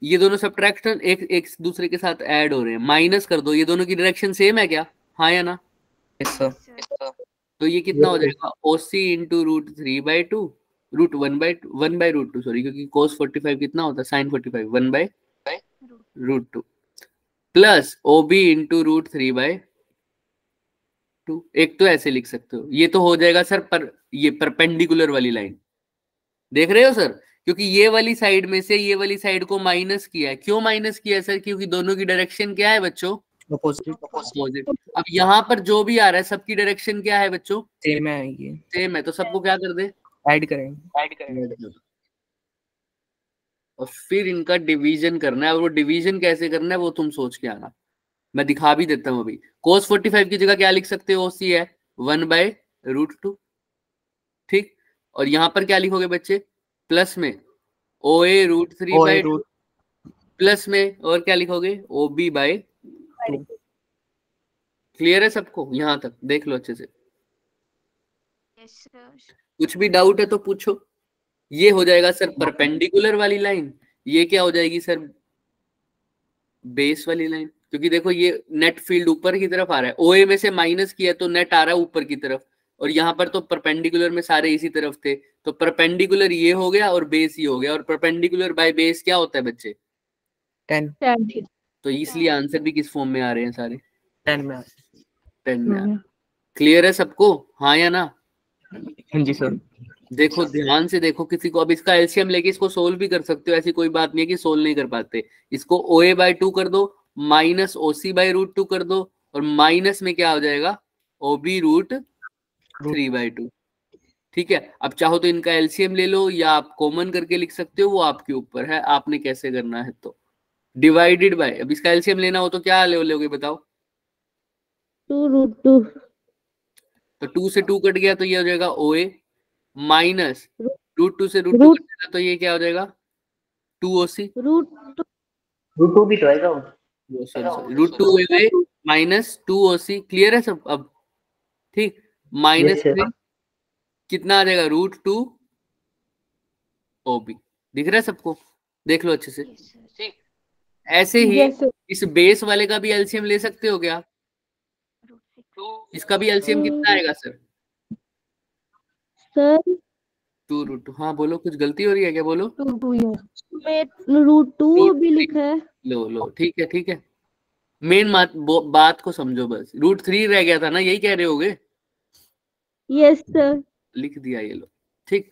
ये दोनों सब्ट्रैक्शन एक एक दूसरे के साथ ऐड हो रहे हैं, माइनस कर दो, ये दोनों की डायरेक्शन सेम है क्या, हाँ या ना? Yes sir. तो ये कितना हो जाएगा, OC इंटू √3/2 1/√2 सॉरी, क्योंकि cos 45 कितना होता है, sin 45 1/√2 प्लस OB इंटू √3/2। एक तो ऐसे लिख सकते हो, ये तो हो जाएगा सर पर ये परपेंडिकुलर वाली लाइन, देख रहे हो सर, क्योंकि ये वाली साइड में से ये वाली साइड को माइनस किया है। क्यों माइनस किया है सर, क्योंकि दोनों की डायरेक्शन क्या है बच्चों, अपोजिट अपोजिट। अब यहाँ पर जो भी आ रहा है सबकी डायरेक्शन क्या है बच्चों, सेम है, ये सेम है, तो सबको क्या कर दे, ऐड करेंगे। ऐड करेंगे और फिर इनका डिवीजन करना है, और वो डिवीजन कैसे करना है वो तुम सोच के आना, मैं दिखा भी देता हूँ अभी। cos 45 की जगह क्या लिख सकते हो, OC है 1/√2, ठीक। और यहाँ पर क्या लिखोगे बच्चे, प्लस में OA √3/2 प्लस में और क्या लिखोगे, OB/2। क्लियर है सबको, यहाँ तक देख लो अच्छे से, कुछ भी डाउट है तो पूछो। ये हो जाएगा सर परपेंडिकुलर वाली लाइन, ये क्या हो जाएगी सर, बेस वाली लाइन, क्योंकि देखो ये नेट फील्ड ऊपर की तरफ आ रहा है, OA में से माइनस किया तो नेट आ रहा है ऊपर की तरफ, और यहाँ पर तो परपेंडिकुलर में सारे इसी तरफ थे, तो परपेंडिकुलर ये हो गया और बेस ये हो गया, और परपेंडिकुलर बाय बेस क्या होता है बच्चे, 10 तो इसलिए आंसर भी किस फॉर्म में आ रहे हैं सारे, 10 में। 10 में। क्लियर है सबको, हाँ या ना? हाँ जी सर। देखो ध्यान से देखो, किसी को अब इसका एलसीएम लेके इसको सोल्व भी कर सकते हो, ऐसी कोई बात नहीं है कि सोल्व नहीं कर पाते। इसको OA/2 कर दो, माइनस OC/√2 कर दो, और माइनस में क्या हो जाएगा, OB√3/2। ठीक है, अब चाहो तो इनका एलसीएम ले लो या आप कॉमन करके लिख सकते हो, वो आपके ऊपर है, आपने कैसे करना है। तो डिवाइडेड बाय, अब इसका एलसीएम लेना हो तो क्या लोगे बताओ, 2√2 तो 2 से 2 कट गया तो ये हो जाएगा OA, माइनस √2 से √2 कट गया तो ये क्या हो जाएगा, 2OC, √2 भी तो आएगा वो, √2 OA माइनस 2OC। क्लियर है सब अब, ठीक। माइनस में कितना आ जाएगा, √2 OB, दिख रहा है सबको, देख लो अच्छे से, ठीक। ऐसे ही इस बेस वाले का भी एलसीएम ले सकते हो क्या, इसका भी एलसीएम कितना आएगा सर, सर 2√2। हाँ बोलो, कुछ गलती हो रही है क्या, बोलो। 2 में √2 भी लिखा है। लो ठीक है ठीक है, मेन बात को समझो बस, √3 रह गया था ना, यही कह रहे होगे। Yes sir. लिख दिया ये लो, ठीक।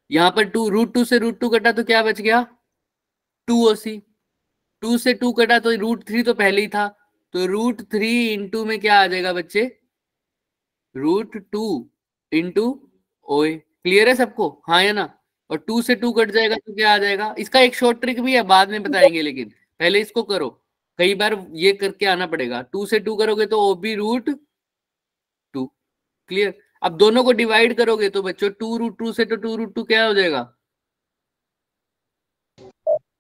यहाँ पर √2 से √2 कटा तो क्या बच गया, 2OC, 2 से 2 कटा तो √3 तो पहले ही था, तो √3 इंटू में क्या आ जाएगा बच्चे, √2 इंटू OA। क्लियर है सबको, हाँ या ना? और 2 से 2 कट जाएगा तो क्या आ जाएगा, इसका एक शॉर्ट ट्रिक भी है, बाद में बताएंगे, लेकिन पहले इसको करो, कई बार ये करके आना पड़ेगा। 2 से 2 करोगे तो OB√2। क्लियर। अब दोनों को डिवाइड करोगे तो बच्चों 2√2 से तो 2√2 क्या हो जाएगा।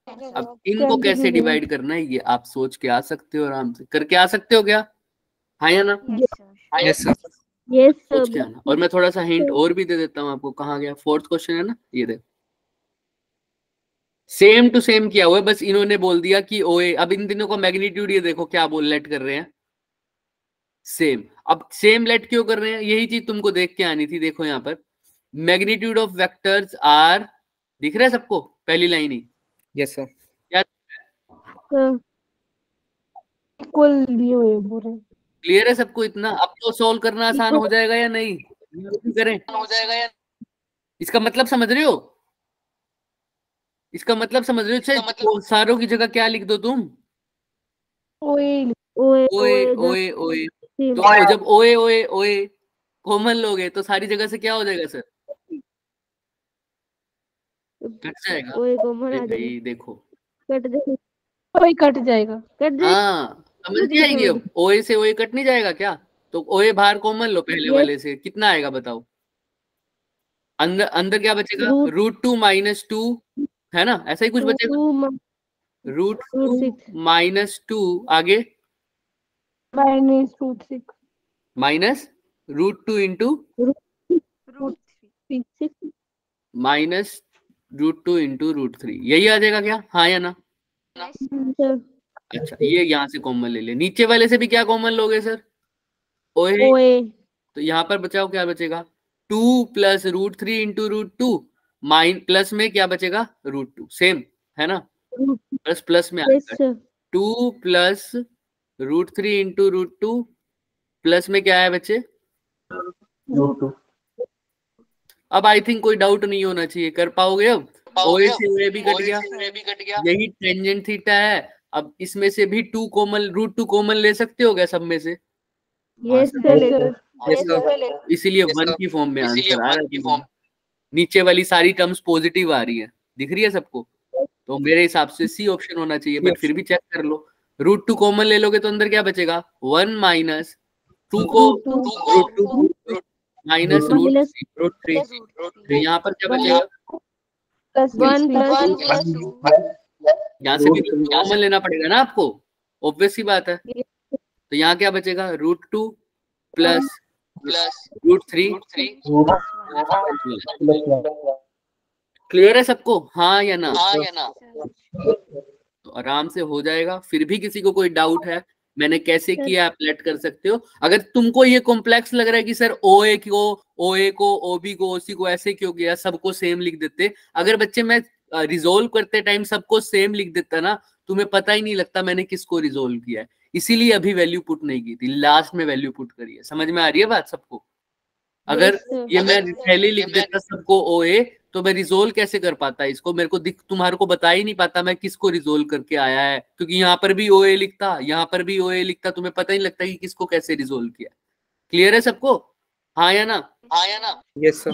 अब इनको कैसे डिवाइड करना है ये आप सोच के आ सकते हो, आराम से करके आ सकते हो क्या, हाँ या ना? Yes sir. यस सोच के सर। आना। और मैं थोड़ा सा हिंट और भी दे देता हूँ आपको, कहाँ गया, 4th क्वेश्चन है ना, ये देखो, सेम टू सेम किया हुआ है, बस इन्होंने बोल दिया कि OA। अब इन तीनों का मैग्नीट्यूड ये देखो क्या बोल लेट कर रहे हैं, सेम। अब सेम लेट क्यों कर रहे हैं, यही चीज तुमको देख के आनी थी। देखो यहाँ पर मैग्नीट्यूड ऑफ वेक्टर्स आर, दिख रहा है सबको, पहली लाइन ही। Yes sir. क्या इक्वल दिए हुए पूरे। क्लियर है सबको इतना? अब तो सॉल्व करना आसान हो जाएगा या नहीं, करें, हो जाएगा या? इसका मतलब समझ रहे हो, इसका मतलब समझ रहे हो? अच्छा सारों की जगह क्या लिख दो तुम, ओए ओए ओए ओए ओए। तो जब ओए ओए ओए कॉमन लोगे तो सारी जगह से क्या हो जाएगा सर, कट जाएगा। ओए कॉमन आ भाई जाएगा, देखो, कट जाएगा, ओए कट जाएगा। कट जाएगा। हाँ समझ नहीं आएगी। अब ओए से ओए कट नहीं जाएगा क्या, तो ओए बाहर कॉमन लो पहले वाले से, कितना आएगा बताओ, अंदर अंदर क्या बचेगा, √2 - 2 है ना, ऐसा ही कुछ बचेगा, √2 - 2 आगे -√6 माइनस √2 इंटू माइनस √2 इंटू √3, यही आ जाएगा क्या, हाँ या ना? अच्छा, ये यहाँ से कॉमन ले ले, नीचे वाले से भी क्या कॉमन लोगे सर? ओए। ओए तो यहाँ पर बचाओ, क्या बचेगा? 2 प्लस √3 इंटू √2, माइन प्लस में क्या बचेगा? √2, सेम है ना, प्लस प्लस में yes answer. Sir 2 plus √3 into √2 plus में क्या है बच्चे? √2। अब आई थिंक कोई डाउट नहीं होना चाहिए, कर पाओगे अब? ओए से ओए भी कट गया, यही टेंजेंट थीटा है। अब इसमें से भी 2 कॉमन, √2 कॉमन ले सकते हो क्या सब में से? Yes sir Yes, sir. इसीलिए 1 की फॉर्म में आंसर आ रहा है। नीचे वाली सारी टर्म्स पॉजिटिव आ रही है, दिख रही है सबको? तो मेरे हिसाब से सी ऑप्शन होना चाहिए, बट फिर भी चेक कर लो। √2 कॉमन ले लोगे तो अंदर क्या बचेगा? 1 माइनस 2 को √2 माइनस √3, तो यहाँ पर क्या बचेगा? प्लस 1 प्लस यहाँ से भी कॉमन लेना पड़ेगा ना आपको, ऑब्वियस सी बात है। तो यहाँ क्या बचेगा? √2 प्लस √3। क्लियर है सबको? हाँ या ना? तो आराम से हो जाएगा। फिर भी किसी को कोई डाउट है मैंने कैसे किया, आप लेट कर सकते हो। अगर तुमको ये कॉम्प्लेक्स लग रहा है कि सर ओए को ओबी को ओसी को ऐसे क्यों किया, सबको सेम लिख देते। अगर बच्चे मैं रिजोल्व करते टाइम सबको सेम लिख देता ना, तुम्हें पता ही नहीं लगता मैंने किसको रिजोल्व किया है। इसीलिए अभी वैल्यू पुट नहीं की थी, लास्ट में वैल्यू पुट करी है। समझ में आ रही है बात सबको? अगर ये मैं पहले लिख देता सबको ओए, तो मैं रिजोल्व कैसे कर पाता इसको? मेरे को तुम्हारे को बता ही नहीं पाता मैं किसको रिजोल्व करके आया है, क्योंकि यहाँ पर भी ओए लिखता, यहाँ पर भी ओए लिखता, तुम्हें पता ही नहीं लगता कि किसको कैसे रिजोल्व किया। क्लियर है सबको? हाँ या ना? Yes, sir.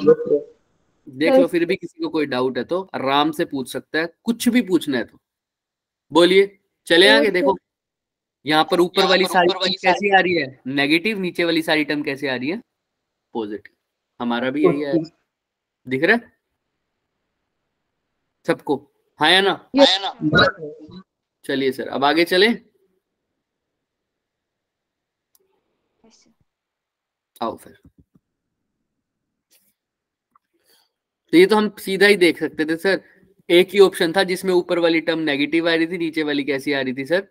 देख लो, फिर भी किसी को कोई डाउट है तो आराम से पूछ सकता है, कुछ भी पूछना है तो बोलिए। चले आगे। देखो यहाँ पर ऊपर वाली सारी टर्म कैसी आ रही है? नेगेटिव। नीचे वाली सारी टर्म कैसे आ रही है? पॉजिटिव। हमारा भी यही है, दिख रहा है सबको? हाँ या ना? चलिए सर, अब आगे चले। आओ फिर। तो ये तो हम सीधा ही देख सकते थे सर, एक ही ऑप्शन था जिसमें ऊपर वाली टर्म नेगेटिव आ रही थी, नीचे वाली कैसी आ रही थी सर?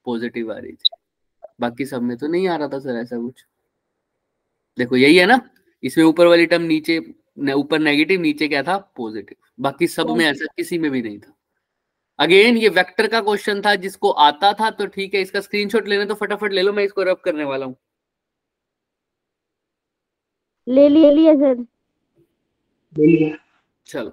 पॉजिटिव आ रही थी। बाकी सब में तो नहीं आ रहा था सर ऐसा कुछ। देखो यही है ना, इसमें ऊपर वाली टर्म नीचे, ऊपर नेगेटिव, नीचे क्या था? पॉजिटिव। बाकी सब में ऐसा किसी में भी नहीं था। अगेन ये वेक्टर का क्वेश्चन था, जिसको आता था तो ठीक है, इसका स्क्रीनशॉट लेना तो फटाफट ले लो, मैं इसको रब करने वाला हूँ। ले लिया सर। चलो,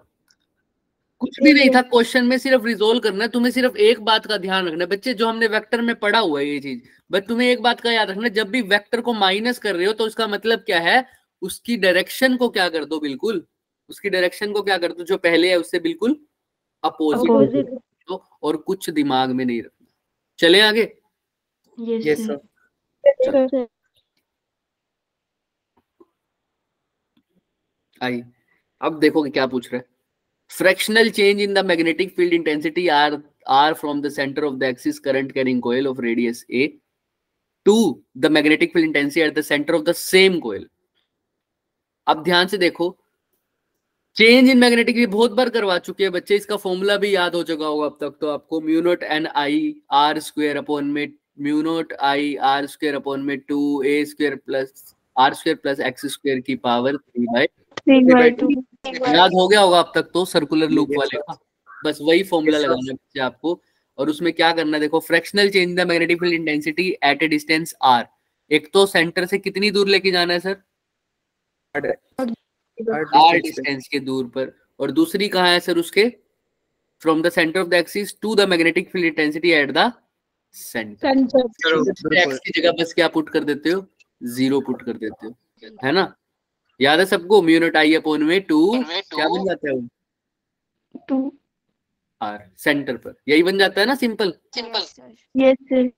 कुछ भी नहीं था क्वेश्चन में, सिर्फ रिजोल्व करना है तुम्हें। सिर्फ एक बात का ध्यान रखना है बच्चे, जो हमने वेक्टर में पढ़ा हुआ है ये चीज, बट तुम्हें एक बात का याद रखना, जब भी वेक्टर को माइनस कर रहे हो तो उसका मतलब क्या है? उसकी डायरेक्शन को क्या कर दो? बिल्कुल उसकी डायरेक्शन को क्या कर दो, जो पहले है उससे बिल्कुल अपोजिट। तो और कुछ दिमाग में नहीं रखना। चले आगे। Yes, sir. आई, अब देखो कि क्या पूछ रहा है। Fractional change in the magnetic field intensity R from the centre of the axis current carrying coil of radius a to the magnetic field intensity at the centre of the same coil. अब ध्यान से देखो, change in magnetic भी बहुत बार करवा चुके हैं बच्चे, इसका फॉर्मूला भी याद हो चुका होगा अब तक तो आपको। Mu naught N I R square upon में mu naught I R square upon में 2 a square plus r square plus x square की पावर 3/2 याद हो गया होगा अब तक तो, सर्कुलर लूप वाले का। बस वही फॉर्मूला लगाना है आपको, और उसमें क्या करना है देखो, fractional change in the magnetic field intensity eight A distance r। एक तो सेंटर से कितनी दूर लेके जाना है सर? r डिस्टेंस के दूर पर, और दूसरी कहाँ है सर उसके? From the centre of the axis to the magnetic field intensity at the centre. X की जगह बस क्या पुट कर देते हो? 0 पुट कर देते हो, है ना? याद है सबको? म्यू नॉट आई अपॉन में 2 क्या बन जाता है वो? 2 r सेंटर पर, यही बन जाता है ना, सिंपल। Yes sir.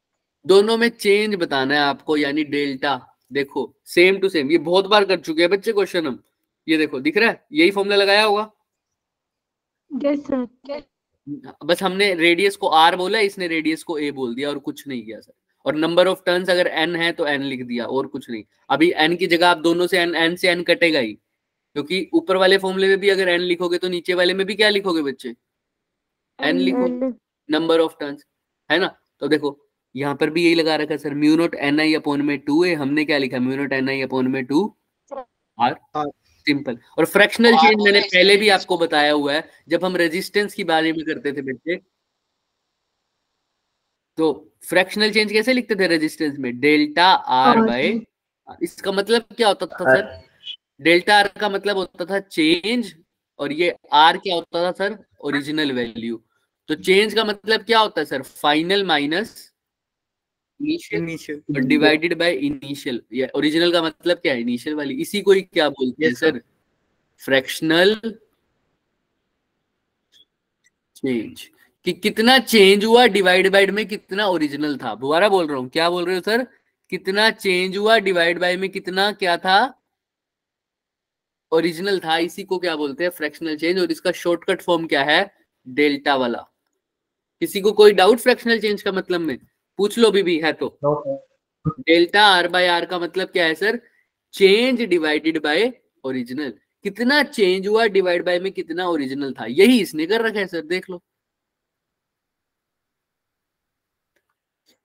दोनों में चेंज बताना है आपको, यानी डेल्टा। देखो सेम टू सेम, ये बहुत बार कर चुके हैं बच्चे क्वेश्चन हम। ये देखो दिख रहा है, यही फॉर्मूला लगाया होगा। Yes sir. बस हमने रेडियस को r बोला, इसने रेडियस को a बोल दिया, और कुछ नहीं किया सर। और नंबर ऑफ टर्न्स अगर n है तो n लिख दिया, और कुछ नहीं। अभी n की जगह आप दोनों से n से n कटेगा ही, क्योंकि ऊपर वाले फॉर्मूले में भी अगर n लिखोगे तो नीचे वाले में भी क्या लिखोगे बच्चे? n लिखोगे, नंबर ऑफ टर्न्स, है ना? तो देखो यहाँ पर भी यही लगा रखा है सर, म्यू नॉट एन आई अपॉन में 2a, हमने क्या लिखा, म्यू नॉट एन आई अपॉन में 2r, सिंपल। और फ्रैक्शनल चेंज मैंने पहले भी आपको बताया हुआ है, जब हम रेजिस्टेंस की बारे में करते थे बच्चे, तो फ्रैक्शनल चेंज कैसे लिखते थे रेजिस्टेंस में, डेल्टा आर बाय, इसका मतलब क्या होता था सर, डेल्टा आर का मतलब होता था चेंज, और ये आर क्या होता था सर, ओरिजिनल वैल्यू। तो चेंज का मतलब क्या होता है सर, फाइनल माइनस इनिशियल, और डिवाइडेड बाय इनिशियल। या ओरिजिनल का मतलब क्या है, इनिशियल वाली, इसी को ही क्या बोलते हैं सर, फ्रैक्शनल चेंज। कि कितना चेंज हुआ डिवाइड बाय में कितना ओरिजिनल था। दोबारा बोल रहा हूं, क्या बोल रहे हो सर, कितना चेंज हुआ डिवाइड बाय में कितना क्या था, ओरिजिनल था। इसी को क्या बोलते हैं, फ्रैक्शनल चेंज। और इसका शॉर्टकट फॉर्म क्या है, डेल्टा वाला। किसी को कोई डाउट फ्रैक्शनल चेंज का मतलब में, पूछ लो भी है तो। डेल्टा आर बाय आर का मतलब क्या है sir, change divided by original. कितना चेंज हुआ डिवाइड बाय में कितना ओरिजिनल था, यही इसने कर रखा है सर, देख लो।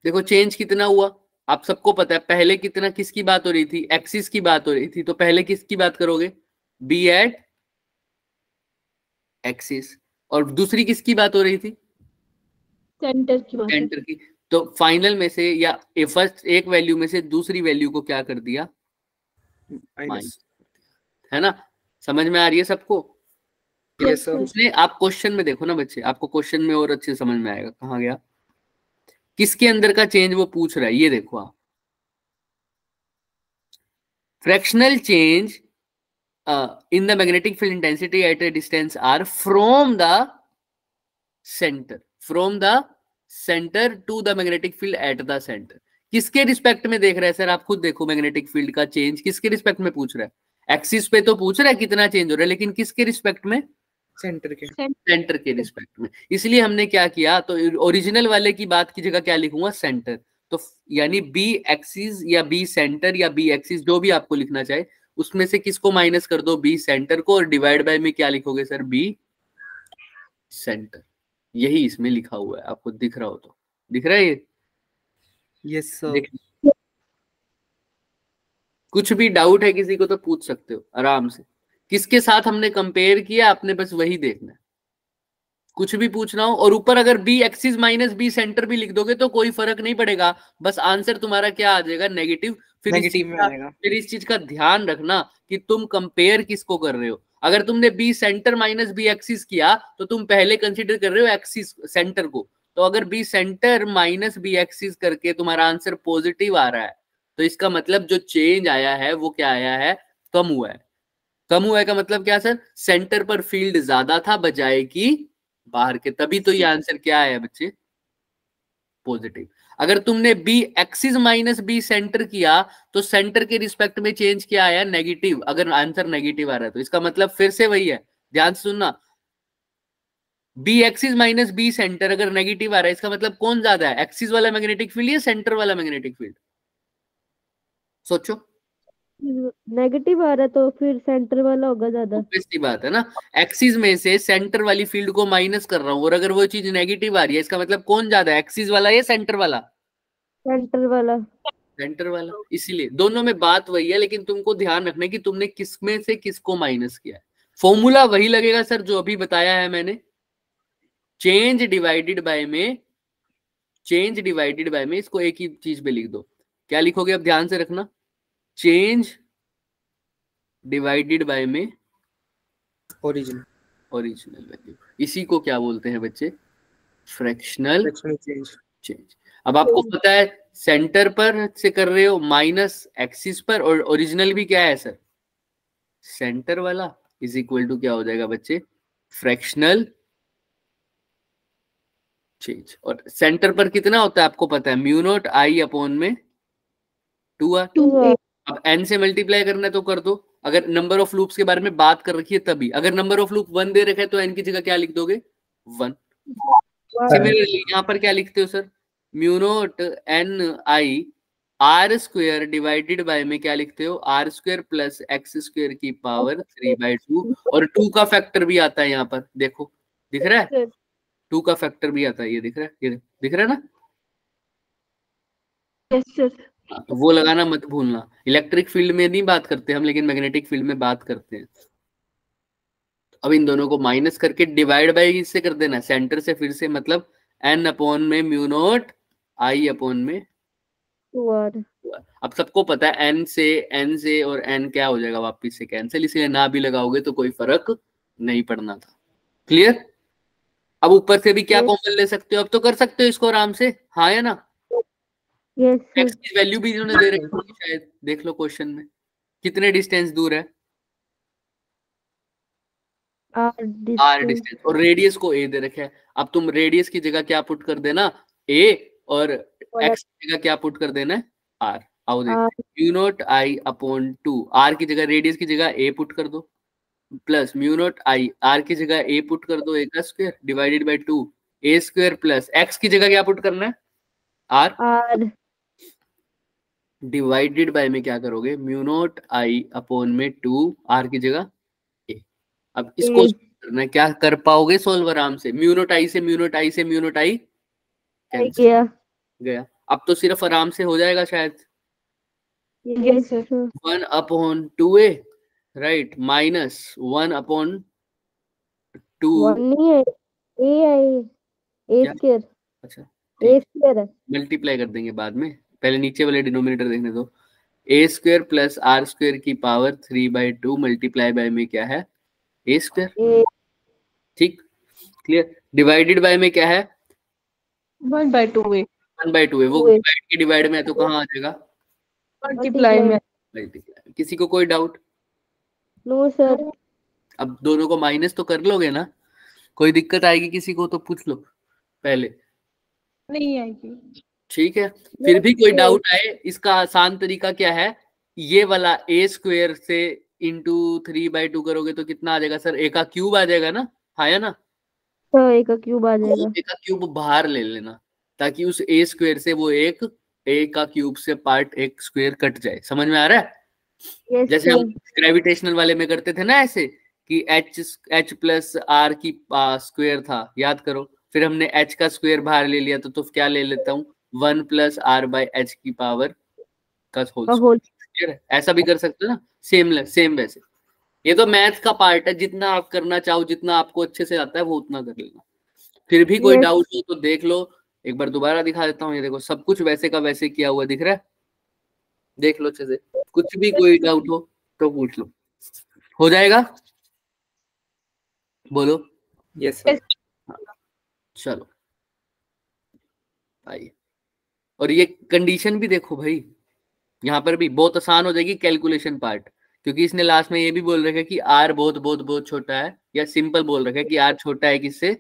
देखो चेंज कितना हुआ, आप सबको पता है। पहले कितना, किसकी बात हो रही थी, एक्सिस की बात हो रही थी, तो पहले किसकी बात करोगे, बी एट एक्सिस। और दूसरी किसकी बात हो रही थी, सेंटर की बात है। सेंटर की। तो फाइनल में से या फर्स्ट एक वैल्यू में से दूसरी वैल्यू को क्या कर दिया, माइनस, है ना। समझ में आ रही है सबको। Yes sir. उसने, आप क्वेश्चन में देखो ना बच्चे, आपको क्वेश्चन में और अच्छे समझ में आएगा। कहाँ गया, किसके अंदर का चेंज वो पूछ रहा है, ये देखो आप, fractional change in the magnetic field intensity at a distance r from the center to the magnetic field at the center। किसके रिस्पेक्ट में देख रहा है सर, आप खुद देखो, मैग्नेटिक फील्ड का चेंज किसके रिस्पेक्ट में पूछ रहा है, एक्सिस पे तो पूछ रहा है कितना चेंज हो रहा है, लेकिन किसके रिस्पेक्ट में, सेंटर के रिस्पेक्ट में। इसलिए हमने क्या किया, तो ओरिजिनल वाले की बात की जगह क्या लिखूंगा, सेंटर। तो यानी बी एक्सिस या बी सेंटर या बी एक्सिस, जो भी आपको लिखना चाहे, उसमें से किसको माइनस कर दो, बी सेंटर को, और डिवाइड बाय में क्या लिखोगे सर, बी सेंटर। यही इसमें लिखा हुआ है, आपको दिख रहा हो तो, दिख रहा है ये, यस सर। कुछ भी डाउट है किसी को तो पूछ सकते हो आराम से। किसके साथ हमने कंपेयर किया, आपने बस वही देखना है, कुछ भी पूछना हो। और ऊपर अगर B axis minus B centre भी लिख दोगे तो कोई फर्क नहीं पड़ेगा, बस आंसर तुम्हारा क्या आ जाएगा, नेगेटिव। फिर इस चीज का ध्यान रखना कि तुम कंपेयर किसको कर रहे हो। अगर तुमने B centre minus B axis किया तो तुम पहले कंसीडर कर रहे हो एक्सिस सेंटर को। तो अगर B centre minus B axis करके तुम्हारा आंसर पॉजिटिव आ रहा है, तो इसका मतलब जो चेंज आया है वो क्या आया है, कम हुआ है। कम हुआ है का मतलब क्या सर, सेंटर पर फील्ड ज्यादा था बजाय कि बाहर के, तभी तो ये आंसर क्या है बच्चे, पॉजिटिव। अगर तुमने B axis minus B centre किया तो सेंटर के रिस्पेक्ट में चेंज क्या आया, नेगेटिव। अगर आंसर नेगेटिव आ रहा है तो इसका मतलब फिर से वही है, ध्यान से सुनना, B axis minus B centre अगर नेगेटिव आ रहा है, इसका मतलब कौन ज्यादा है, एक्सिस वाला मैग्नेटिक फील्ड या सेंटर वाला मैग्नेटिक फील्ड, सोचो। नेगेटिव आ रहा है तो फिर सेंटर वाला होगा ज्यादा। ऐसी बात है ना, एक्सिस में से सेंटर वाली फील्ड को माइनस कर रहा हूं, और अगर वो चीज नेगेटिव आ रही है, इसका मतलब कौन ज्यादा है, एक्सिस वाला या सेंटर वाला, सेंटर वाला। सेंटर वाला। इसीलिए दोनों में बात वही है, लेकिन तुमको ध्यान रखना कि तुमने किसमें से किसको माइनस किया है। फॉर्मूला वही लगेगा सर जो अभी बताया है मैंने, चेंज डिवाइडेड बाय में, चेंज डिवाइडेड बाय में, इसको एक ही चीज पे लिख दो। क्या लिखोगे अब ध्यान से रखना, चेंज डिवाइडेड बाय में ओरिजिनल वैल्यू। इसी को क्या बोलते हैं बच्चे, फ्रैक्शनल चेंज। अब आपको पता है सेंटर पर से कर रहे हो माइनस एक्सिस पर, और ओरिजिनल भी क्या है सर, सेंटर वाला, इज इक्वल टू क्या हो जाएगा बच्चे, फ्रैक्शनल चेंज। और सेंटर पर कितना होता है आपको पता है, म्यू नॉट आई अपॉन में 2r। अब n से मल्टीप्लाई करना है तो कर दो, अगर नंबर ऑफ लूप्स के बारे में बात कर रखी है तभी। अगर नंबर ऑफ लूप 1 दे रखा है तो n की जगह क्या लिख दोगे, 1। सिमिलरली यहाँ पर क्या लिखते हो sir, mu naught n I R square divided by में क्या लिखते हो, R square plus X square की पावर 3/2। और 2 का फैक्टर भी आता है यहाँ पर, देखो दिख रहा है, 2 का फैक्टर भी आता है, ये दिख रहा है, ये दिख रहा है ना। Yes sir. तो वो लगाना मत भूलना। इलेक्ट्रिक फील्ड में नहीं बात करते हम, लेकिन मैग्नेटिक फील्ड में बात करते हैं। अब इन दोनों को माइनस करके डिवाइड बाई इससे कर देना, सेंटर से फिर से, मतलब n अपॉन में म्यू नॉट I अपॉन में 2r। अब सबको पता है n से और n क्या हो जाएगा, वापिस से कैंसिल, इसलिए ना भी लगाओगे तो कोई फर्क नहीं पड़ना था। क्लियर? अब ऊपर से भी क्या कॉमन ले सकते हो, अब तो कर सकते हो इसको आराम से, हाँ या ना? यस x की वैल्यू भी इन्होंने दे रखी है शायद, देख लो क्वेश्चन में कितने डिस्टेंस दूर है, r r डिस्टेंस, और रेडियस को a दे रखा है। अब तुम रेडियस की जगह क्या पुट कर देना, a, और x की जगह क्या पुट कर देना है, r। आओ देखते हैं, mu naught I upon 2, r की जगह, रेडियस की जगह a पुट कर दो, plus mu naught I, r की जगह a पुट कर दो, a का square divided bye 2 a square, plus x की जगह क्या पुट करना है, r डिवाइडेड बाय में क्या करोगे, म्यू नॉट I अपॉन में 2 r की जगह a। अब इसको करना है, क्या कर पाओगे सोल्व आराम से, म्यू नॉट I से म्यू नॉट I से म्यू नॉट I कैंसिल गया। अब तो सिर्फ आराम से हो जाएगा शायद, yes sir. 1 upon 2a right, minus 1 upon 2 नहीं है, a क्या? स्क्वायर, अच्छा a स्क्वायर है, मल्टीप्लाई कर देंगे बाद में, पहले नीचे वाले डिनोमिनेटर देखने दो। a square plus r square की पावर 3/2 मल्टीप्लाई बाय में क्या है, a स्क्वायर। ठीक, क्लियर? डिवाइडेड बाय में क्या है, 1/2 है, 1/2 है, वो डिवाइड की डिवाइड में है तो कहाँ आ जाएगा, मल्टीप्लाई में। मल्टीप्लाई। किसी को कोई डाउट? No sir. अब दोनों को माइनस तो कर लोगे ना, कोई दिक्कत आएगी किसी को तो पूछ लो पहले, नहीं आएगी। ठीक है? फिर भी कोई डाउट आए, इसका आसान तरीका क्या है, ये वाला a स्क्वायर से इंटू 3/2 करोगे तो कितना आ जाएगा सर, a का क्यूब आ जाएगा ना, हाँ या ना? तो a का क्यूब आ जाएगा, a का क्यूब बाहर ले लेना, ताकि उस a स्क्वायर से वो एक a का क्यूब से पार्ट एक स्क्वायर कट जाए। समझ में आ रहा है? यस जैसे हम ग्रेविटेशनल वाले में करते थे ना ऐसे, कि h प्लस r की स्क्वायर था, याद करो, फिर हमने h का स्क्वायर बाहर ले लिया, तो क्या ले लेता हूँ, 1 प्लस r बाई एच की पावर का होल स्क्वायर। ऐसा भी कर सकते हो ना, सेम वैसे। ये तो मैथ का पार्ट है, जितना आप करना चाहो, जितना आपको अच्छे से आता है वो उतना कर लेना। फिर भी कोई डाउट हो तो देख लो, एक बार दोबारा दिखा देता हूँ। ये देखो सब कुछ वैसे का वैसे किया हुआ दिख रहा है, देख लो अच्छे से, कुछ भी कोई डाउट हो तो पूछ लो, हो जाएगा? बोलो यस सर। चलो आइए, और ये कंडीशन भी देखो भाई, यहाँ पर भी बहुत आसान हो जाएगी कैलकुलेशन पार्ट, क्योंकि इसने लास्ट में ये भी बोल रखा है कि r बहुत बहुत बहुत छोटा है, या सिंपल बोल रखा है कि r छोटा है किससे,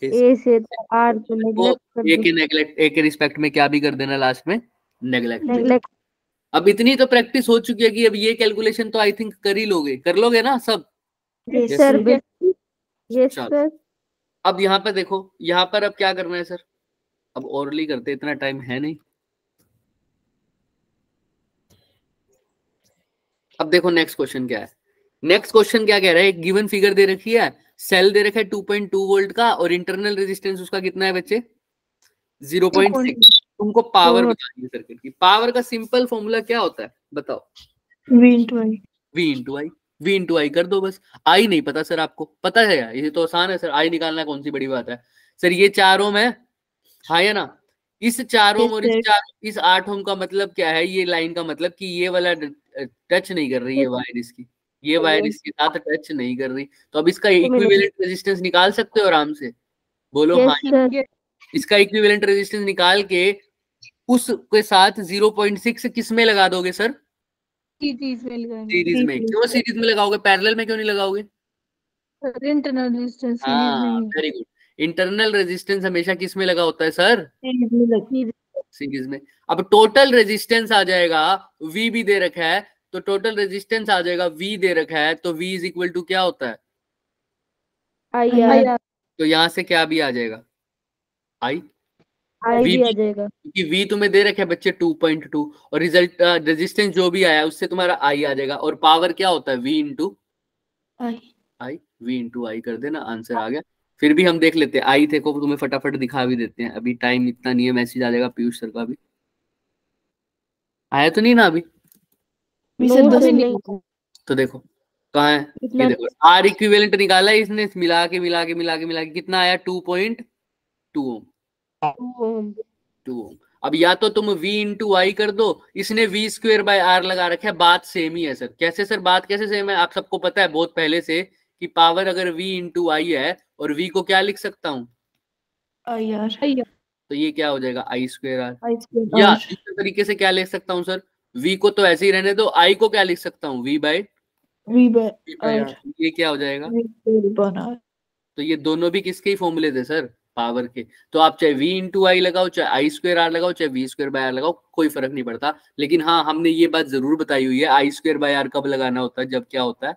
a से, तो r को नेगलेक्ट कर दो, a के रिस्पेक्ट में क्या भी कर देना लास्ट में, नेगलेक्ट। अब इतनी तो प्रैक्टिस हो चुकी है कि अब ये कैलकुलेशन तो आई थिंक कर ही लोगे, कर लोगे ना सब? यस सर, यस चलो सर। अब यहाँ पर देखो, यहाँ पर अब क्या करना है सर, अब ओरली करते, इतना टाइम है नहीं। अब देखो नेक्स्ट क्वेश्चन क्या है, नेक्स्ट क्वेश्चन क्या कह रहा है, एक गिवन फिगर दे रखी है, सेल दे रखा है 2.2 वोल्ट का, और इंटरनल रेजिस्टेंस उसका कितना है बच्चे, 0.6। तुमको पावर बतानी है सर्किट की। पावर का सिंपल फॉर्मूला क्या होता है बताओ, V into I। V into I कर दो बस। आई नहीं पता सर, आपको पता है यार, ये तो आसान है सर, आई निकालना कौन सी बड़ी बात है सर। ये 4 ओम है, हाँ या ना? इस 4 ओम और इस 8 ओम का मतलब क्या है, ये लाइन का मतलब कि ये वाला टच नहीं कर रही है वायर इसकी, ये वायर इसके साथ टच नहीं कर रही, तो अब इसका इक्विवेलेंट रेजिस्टेंस निकाल सकते हो आराम से, बोलो हाँ। इसका इक्विवेलेंट रेजिस्टेंस निकाल के उसके साथ 0.6 किस में लगा दोगे सर, सीरीज में। क्यों सीरीज में लगाओगे, पैरेलल में क्यों नहीं लगाओगे? इंटरनल रेजिस्टेंस हाँ वेरी गुड, इंटरनल रेजिस्टेंस हमेशा किस में लगा होता है सर, सीरीज में। अब टोटल रेजिस्टेंस आ जाएगा, V भी दे रखा है, तो टोटल रेजिस्टेंस आ जाएगा, V दे रखा है, तो V इज इक्वल टू क्या होता है, IR। तो यहां से क्या भी आ जाएगा, I भी आ जाएगा, क्योंकि V तुम्हें दे रखा है बच्चे 2.2, और रिजल्ट रेजिस्टेंस जो भी आया उससे तुम्हारा I आ जाएगा, और पावर क्या होता है, V इंटू आई कर देना, आंसर आ गया। फिर भी हम देख लेते हैं, आई थे को तुम्हें फटाफट दिखा भी देते हैं, अभी टाइम इतना नहीं है, मैसेज आ जाएगा पीयूष सर का भी। आया तो नहीं ना अभी? भी सर No, 10 sir, नहीं नहीं। तो देखो कहाँ है, ये इतना देखो आर इक्विवेलेंट निकाला है इसने, मिला के कितना आया 2.2 ओम। ओम। 2 ओम। अब या तो तुम V इंटू आई कर दो, इसने V स्क्वेयर बाय आर लगा रखा है, बात सेम ही है सर। कैसे सर बात कैसे सेम है? आप सबको पता है बहुत पहले से कि पावर अगर V इंटू आई है और V को क्या लिख सकता हूँ, यार तो ये क्या हो जाएगा I square R. I square या आर दूसरे तरीके से क्या लिख सकता हूँ सर, V को तो ऐसे ही रहने दो, आई को क्या लिख सकता हूँ V by V by R. R ये क्या हो जाएगा, वी स्क्वायर अपॉन आर। तो ये दोनों भी किसके ही फॉर्मूले थे सर, पावर के। तो आप चाहे V इंटू आई लगाओ, चाहे आई स्क्वायर आर लगाओ, चाहे V स्क्वायर बाय आर लगाओ, कोई फर्क नहीं पड़ता। लेकिन हाँ हमने ये बात जरूर बताई हुई है, आई स्क्वायर बाय आर कब लगाना होता है, जब क्या होता है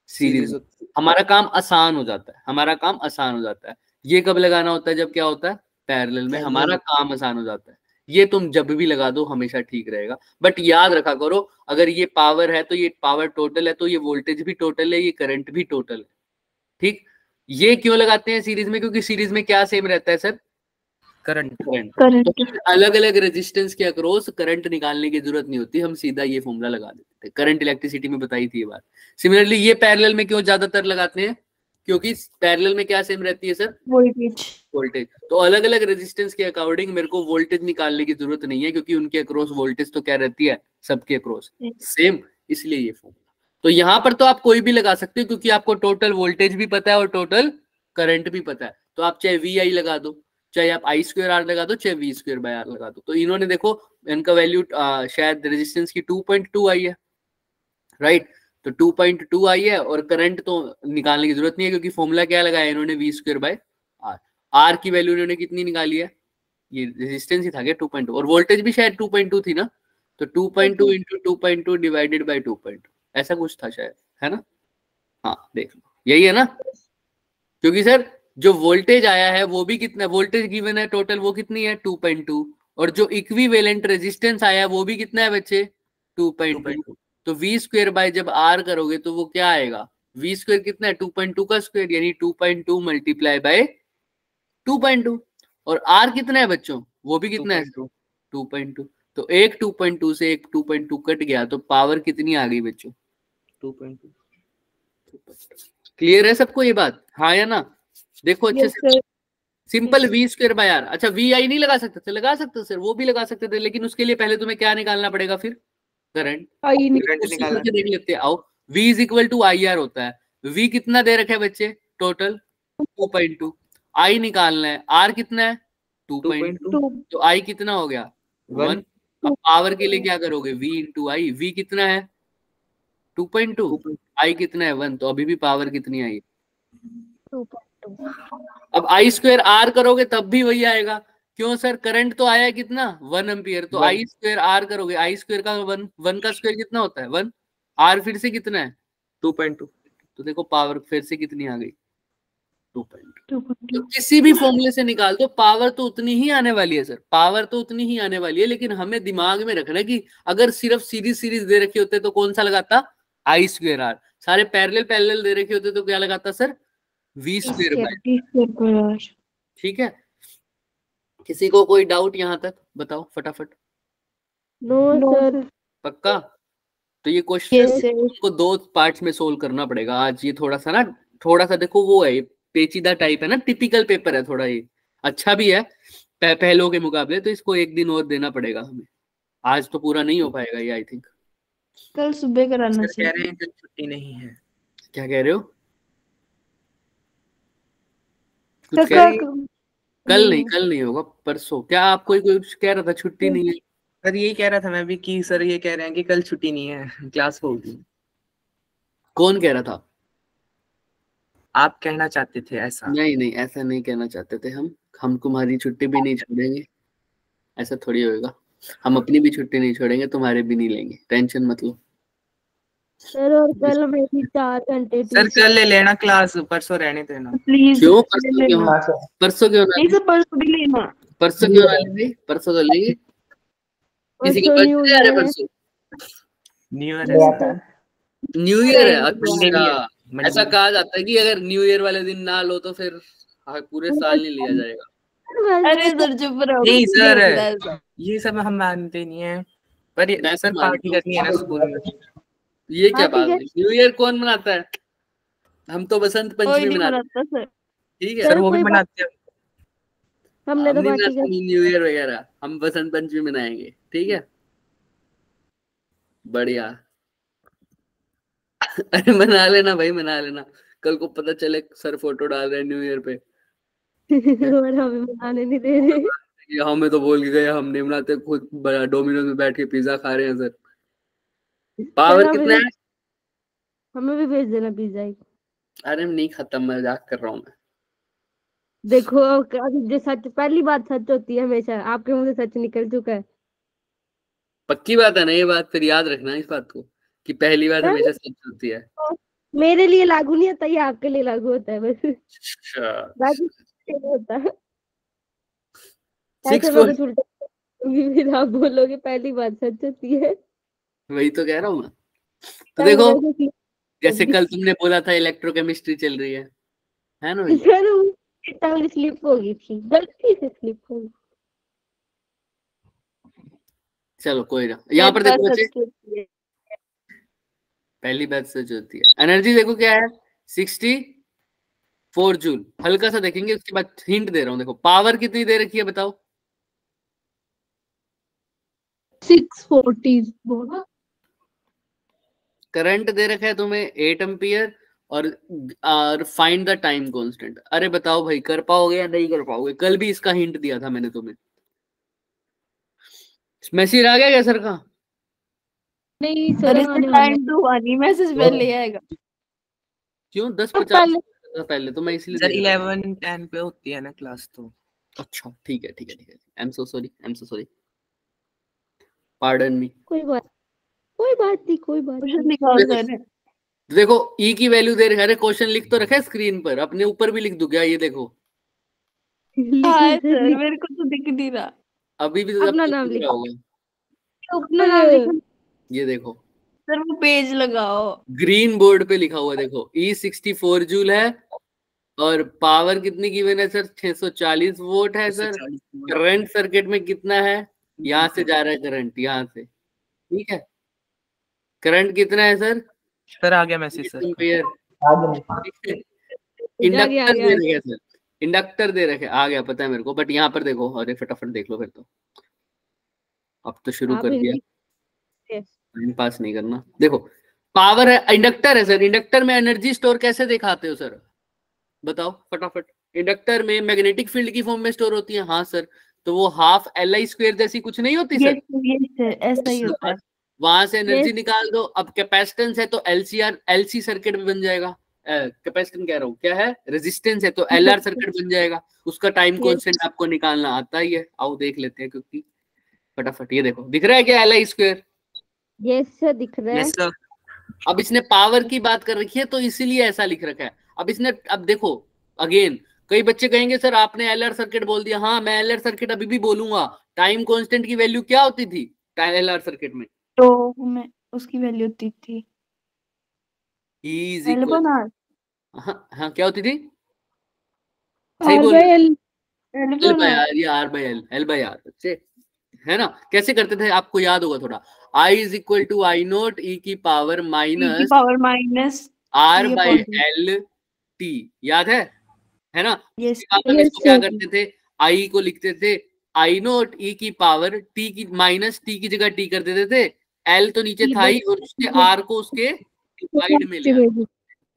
सीरीज में, हमारा काम आसान हो जाता है, हमारा काम आसान हो जाता है। ये कब लगाना होता है, जब क्या होता है पैरेलल में, हमारा काम आसान हो जाता है। ये तुम जब भी लगा दो हमेशा ठीक रहेगा। बट याद रखा करो, अगर ये पावर है तो ये पावर टोटल है, तो ये वोल्टेज भी टोटल है, ये करंट भी टोटल है। ठीक, ये क्यों लगाते हैं सीरीज में, क्योंकि सीरीज में क्या सेम रहता है सर, करंट। करंट तो अलग अलग रेजिस्टेंस के अक्रॉस करंट निकालने की जरूरत नहीं होती, हम सीधा ये फॉर्मूला लगा देते थे। करंट इलेक्ट्रिसिटी में बताई थी ये बात। सिमिलरली ये पैरेलल में क्यों ज्यादातर लगाते हैं, क्योंकि पैरेलल में क्या सेम रहती है सर, वोल्टेज। वोल्टेज। तो अलग अलग रेजिस्टेंस के अकॉर्डिंग मेरे को वोल्टेज निकालने की जरूरत नहीं है, क्योंकि उनके अक्रॉस वोल्टेज तो क्या रहती है, सबके अक्रॉस सेम, इसलिए ये फॉर्मूला। तो यहाँ पर तो आप कोई भी लगा सकते हो, क्योंकि आपको टोटल वोल्टेज भी पता है और टोटल करंट भी पता है। तो आप चाहे वी आई लगा दो, चाहे आप आई स्क्वायर आर लगा दो, चाहे वी स्क्वायर बाय आर लगा दो। तो इन्होंने देखो इनका वैल्यू शायद रेजिस्टेंस की 2.2 आई है, राइट। तो 2.2 आई है, और करंट तो निकालने की जरूरत नहीं है, क्योंकि फॉर्मूला क्या लगाया इन्होंने, V square by R. R की वैल्यू इन्होंने कितनी निकाली है, ये रेजिस्टेंस ही था क्या 2.2, और वोल्टेज भी शायद 2.2 थी ना, तो 2.2 इंटू 2.2 डिवाइडेड बाय 2.2 ऐसा कुछ था शायद, है ना। हाँ देख लो यही है ना, क्योंकि सर जो वोल्टेज आया है वो भी कितना, वोल्टेज गिवन है टोटल वो कितनी है 2.2, और जो इक्विवेलेंट रेजिस्टेंस आया है वो भी कितना है बच्चे 2.2। तो वी स्क्वेयर बाय जब आर करोगे तो वो क्या आएगा, वी स्क्वेयर कितना है 2.2 का स्क्वायर, यानी 2.2 मल्टीप्लाई बाय 2.2, और आर कितना है बच्चों, वो भी कितना है 2.2। तो एक 2.2 से एक 2.2 कट गया, तो पावर कितनी आ गई बच्चों 2.2। क्लियर है सबको ये बात, हाँ या ना। देखो अच्छे से, simple V square by R. अच्छा वी आई नहीं लगा सकते थे, लगा सकते सर, वो भी लगा सकते थे, लेकिन उसके लिए पहले तुम्हें क्या निकालना पड़ेगा, फिर करंट। देख लेते हैं आओ, V is equal to I R होता है। V कितना दे रखा है बच्चे टोटल 2.2, I निकालना है, R कितना है 2.2, तो I कितना हो गया 1। अब पावर के लिए क्या करोगे, V इंटू आई, V कितना है 2.2, I कितना है 1, तो अभी भी पावर कितनी आई 2.2। अब आई स्क्वायर आर करोगे तब भी वही आएगा, क्यों सर, करंट तो आया है कितना 1 एम्पियर, तो आई स्क्वायर आर करोगे, आई स्क्वायर का 1 का स्क्वायर कितना होता है 1, आर फिर से कितना है 2.2, तो देखो पावर फिर से कितनी आ गई 2.2। तो किसी भी फॉर्मूले से निकाल दो पावर तो उतनी ही आने वाली है सर, पावर तो उतनी ही आने वाली है। लेकिन हमें दिमाग में रखना है कि अगर सिर्फ सीरीज दे रखे होते तो कौन सा लगाता, आई स्क्वायर आर। सारे पैरेलल दे रखे होते तो क्या लगाता sir, V square by R. ठीक है, किसी को कोई डाउट यहाँ तक बताओ फटाफट। No sir. पक्का, तो ये क्वेश्चन को 2 पार्ट्स में सोल्व करना पड़ेगा आज। ये थोड़ा सा देखो वो है, पेचीदा टाइप है ना, टिपिकल पेपर है थोड़ा, ये अच्छा भी है पहलों के मुकाबले, तो इसको एक दिन और देना पड़ेगा हमें, आज तो पूरा नहीं हो पाएगा ये आई थिंक। कल सुबह कराना कह रहे हैं कि छुट्टी नहीं है। क्या कह रहे हो, सर कल नहीं होगा, परसों। क्या आप कोई कह रहा था छुट्टी नहीं है, सर यही कह रहा था मैं भी कि सर ये कह रहे हैं कि कल छुट्टी नहीं है, क्लास होगी। कौन कह रहा था, आप कहना चाहते थे ऐसा? नहीं ऐसा नहीं कहना चाहते थे हम तुम्हारी छुट्टी भी नहीं छोड़ेंगे, ऐसा थोड़ी होगा। हम अपनी भी छुट्टी नहीं छोड़ेंगे, तुम्हारे भी नहीं लेंगे, टेंशन मत लो सर। और कल मेरी 4 घंटे सर कल ले लेना क्लास, परसों रहने देना प्लीज। क्यों परसों क्यों ना लेंगे, परसों क्यों ना लेंगे, परसों तो लेंगे। किसी का बर्थडे आ रहा है परसों, न्यू ईयर है। अच्छा ऐसा कहा जाता है कि अगर न्यू ईयर वाले दिन ना लो तो फिर पूरे साल नहीं लिया जाएगा। अरे सर चुप रहो। नहीं सर ये सब हम मानते नहीं है, पर ये मैं सर मान पार्टी लूं। करनी है ना स्कूल में। ये क्या हाँ, बात ठीक है, है। न्यू ईयर कौन मनाता है? हम तो बसंत कोई पंचमी नहीं मनाते हैं, मनाता सर। ठीक है। सर चलो वो भी कोई बात, मनाते हैं। हमने हम तो नहीं पार्टी मनाते कर। न्यू ईयर वगैरह, हम बसंत पंचमी मनाएंगे, ठीक है। बढ़िया। अरे मना लेना भाई, मना लेना। कल को पता चले सर फोटो डाल रहे हैं न्यू ईयर पे, और हमें मनाने नहीं दे रहे। ये हमें तो बोल के गए हम नहीं मनाते, खुद डोमिनोज में बैठ के पिज्जा खा रहे हैं सर। चल पावर हमें कितना भी, है? हमें भी भेज देना पिज्जा एक। अरे नहीं, खत्म, मजाक कर रहा हूँ मैं। देखो अब जो सच, पहली बात सच होती है हमेशा, आपके मुंह से सच निकल चुका है। पक्की बात है ना ये बात? फिर याद रखना इस बात को कि पहली बात चल, हमेशा सच होती है। मेरे लिए लागू नहीं होता, ये आपके लिए लागू होता है बस। अच्छा। बाकी नहीं होता। सिक्स ऐसे मैं फोर कुछ उल्टा फिर आप बोलोगे पहली बात सच होती है। वही तो कह रहा हूँ मैं। तो टंग देखो, वैसे slip जैसे होगी। कल तुमने बोला था इलेक्ट्रोकेमिस्ट्री चल रही है ना भाई? सर वो टंग स्लिप हो गई थी, गलती से स्लिप हो गई। चलो कोई ना, यहाँ पर देखो बच्चे, सच होती है। पहली बात सच होती है। एनर्जी देखो क्या है, 64 जूल। हल्का सा देखेंगे, उसके बाद हिंट दे रहा हूँ। देखो पावर कितनी दे रखी है बताओ? 640 बोला। करंट दे रखा है तुम्हें 8 एम्पियर, और फाइंड द टाइम कांस्टेंट। अरे बताओ भाई, कर पाओगे या नहीं कर पाओगे? कल भी इसका हिंट दिया था मैंने तुम्हें। मैसेज आ गया क्या सर का? नहीं सर सर, इसमें आने वाला है। टाइम तो आनी मैसेज पहले आएगा। क्यों? तो 10:50 पहले पहले तो मैं इसलिए सर देख रहा 11:10 पे होती है ना क्लास तो। हूँ। अच्छा ठीक है, ठीक है, ठीक है। I am so sorry, I am so sorry, pardon me. कोई बात नहीं, कोई बात क्वेश्चन नहीं। निकाल देखो, सर। देखो ई की वैल्यू दे रखा है। अरे क्वेश्चन लिख तो रखा है स्क्रीन पर, अपने ऊपर भी लिख दूं क्या? ये देखो, लिखो हाँ सर, सर लिखो। मेरे को तो दिख नहीं रहा। अभी भी तो अब अपना तो नाम दिख रहा लिखो, होगा। अपना ऊपर नाम लिखो। ये देखो, सर वो पेज लगाओ। ग्रीन बोर्ड पे लिखा हुआ, देखो E 64 जूल है। और पावर कितनी गिवन है सर? 640 वोल्ट है सर। 140 करंट सर्किट में कितना है? यहाँ से जा रहा है करंट, यहाँ से, ठीक है। करंट कितना है सर? सर आ गया मैसेज सर का। एम्पियर, आगे ठीक है। आ गया, आ इंडक्टर गया। दे रखे सर, इंडक्टर दे रखे, आ गया पता है मेरे को। बट यहाँ पर देखो, अरे फटाफट देख लो फिर तो। अब तो शुरू आप कर दिया, हिंदी से। टाइम पास नहीं करना। देखो पावर है, इंडक्टर है सर। इंडक्टर में एनर्जी स्टोर कैसे दिखाते हो सर? बताओ फटाफट। इंडक्टर में मैग्नेटिक फील्ड की फॉर्म में स्टोर होती है, हाँ सर। तो वो हाफ LI² जैसी कुछ नहीं होती ये सर? सर ऐसा ही होता है। वहां से एनर्जी यस, निकाल दो। अब कैपेसिटेंस है तो LC सर्किट में बन जाएगा। कैपेसिटेंस कह रहा हूँ, क्या है, रेजिस्टेंस है तो LR सर्किट बन जाएगा। उसका टाइम यस, कांस्टेंट आपको निकालना आता ही है। आओ देख लेते हैं, क्योंकि फटाफट ये देखो, दिख रहा है क्या LI²? यस सर, दिख रहा है। Yes sir. अब इसने पावर की बात कर रखी है तो इसीलिए ऐसा लिख रखा है। अब इसने, अब देखो अगेन, कई बच्चे कहेंगे सर आपने LR सर्किट बोल दिया। हाँ, मैं LR सर्किट अभी भी बोलूंगा। टाइम कांस्टेंट की वैल्यू क्या होती थी LR सर्किट में? तो मैं उसकी वैल्यू होती थी E इज इक्वल, L/R। हाँ हाँ, क्या होती थी? सही आर बोल बाय रहे एल। हो। L/R, ये R/L बच्चे, है ना? कैसे करते थे आपको याद होगा थोड़ा। I is equal to I0 E की पावर E की minus power minus R T by upon T। L T, याद है ना? यस हम यस इसको क्या सर। करते थे, I को लिखते थे I0 E की पावर T की माइनस T की जगह T कर देते थे। L तो नीचे था ही, और उसके R को उसके डिवाइड में ले आते।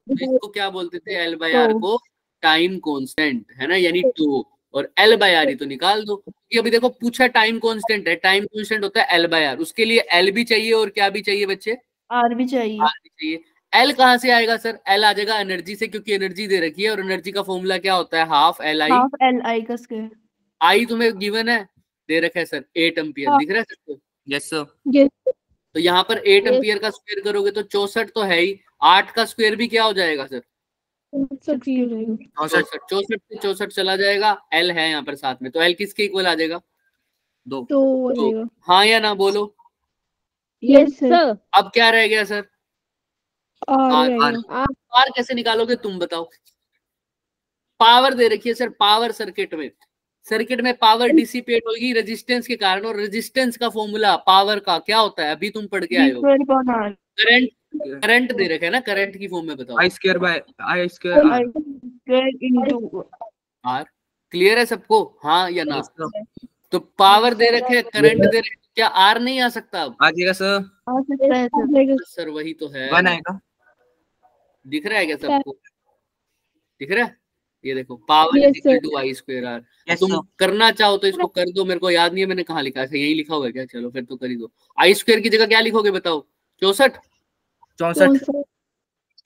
तो इसको क्या बोलते थे? L/R तो को टाइम कांस्टेंट, है ना, यानी टू। और L/R ही तो निकाल दो। ये अभी देखो पूछा टाइम कांस्टेंट है, टाइम कांस्टेंट होता है L/R। उसके लिए L भी चाहिए और क्या भी चाहिए बच्चे? R भी चाहिए। R भी चाहिए। L कहाँ से आएगा सर? L आ जाएगा एनर्जी से, क्योंकि एनर्जी दे रखी है। और एनर्जी का फॉर्मूला क्या होता है? Half LI। हाफ L/I का स्क्वायर। I तुम्हें गिवन है, दे रखा है सर 8 एम्पियर, हाँ। दिख रहा है सबको? Yes sir. यस तो यहाँ पर 8 यस, एम्पियर का स्क्वायर करोगे तो 64 तो है ही। 8 का स्क्वायर भी क्या हो जाएगा सर? सब ठीक हो जाएगा। 64। 64 से 64 चला जाएगा। L है यहाँ पर साथ में, तो L किसके इक्वल आ जाएगा? दो। तो हो तो जाएगा। हाँ या ना बोलो। Yes sir. अब क्या रह गया सर? Are R। रह गया। R कैसे निकालोगे तुम बताओ? पावर दे रखी है सर, पावर सर्किट में सर्किट में पावर डिसिपेट होगी रेजिस्टेंस के कारण, और रेजिस्टेंस का फॉर्मूला पावर का क्या होता है, अभी तुम पढ़ के आए हो। करंट, करंट दे रखे है ना, करंट की फॉर्म में बताओ। I square by I square R. Clear है सबको, हाँ या ना? तो पावर दे रखे है, करंट दे रखे, क्या आर नहीं आ सकता? अब आ जाएगा सर। सर वही तो है। 1 आएगा। दिख रहा है क्या सबको? दिख रहा है? ये देखो power is equal to I square R. तुम करना चाहो तो इसको कर दो, मेरे को याद नहीं है मैंने कहाँ लिखा है, यही लिखा हुआ है क्या? चलो फिर तो कर ही दो। आई स्क्वायर की जगह क्या लिखोगे बताओ? 64।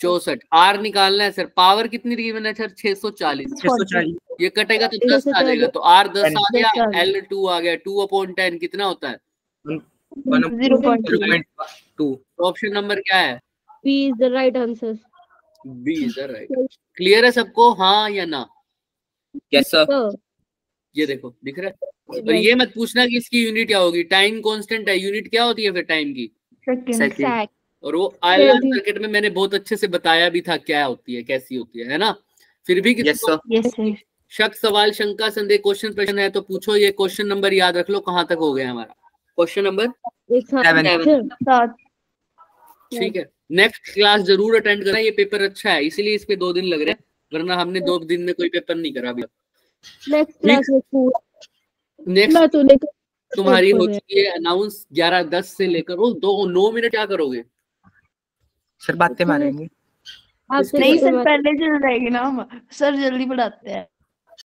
64। आर निकालना है सर। पावर कितनी गिवन है सर? 640। ये कटेगा तो 10 आ जाएगा, तो आर 10 आ गया, एल 2 आ गया। 2/10 कितना होता है? 0.2। ऑप्शन नंबर क्या है? B is the right answer. B is the right. Clear है सबको, हाँ या ना? Yes sir. So, ये देखो दिख रहा है। और ये मत पूछना कि इसकी यूनिट क्या होगी, टाइम कांस्टेंट है, यूनिट क्या होती है फिर टाइम की? sec. और वो आयरन सर्किट में मैंने बहुत अच्छे से बताया भी था क्या होती है, कैसी होती है ना? फिर भी यस सर। Yes, sir. शक, सवाल, शंका, संदेह, क्वेश्चन प्रश्न है तो पूछो। ये क्वेश्चन नंबर याद रख लो, कहाँ तक हो गया हमारा? Question number 7. ठीक है। नेक्स्ट क्लास जरूर अटेंड करना, ये पेपर अच्छा है इसीलिए इस पे 2 दिन लग रहे हैं, वरना हमने 2 दिन में कोई पेपर नहीं करा अभी। Next class में school. नेक्स्ट मैं तो लेकर तुम्हारी हो चुकी है अनाउंस 11:10 से लेकर वो 9 मिनट क्या करोगे? सर बातें मारेंगे। आपसे नहीं बातें सर, मार- पहले चल जाएगी ना हम। सर जल्दी पढ़ाते हैं।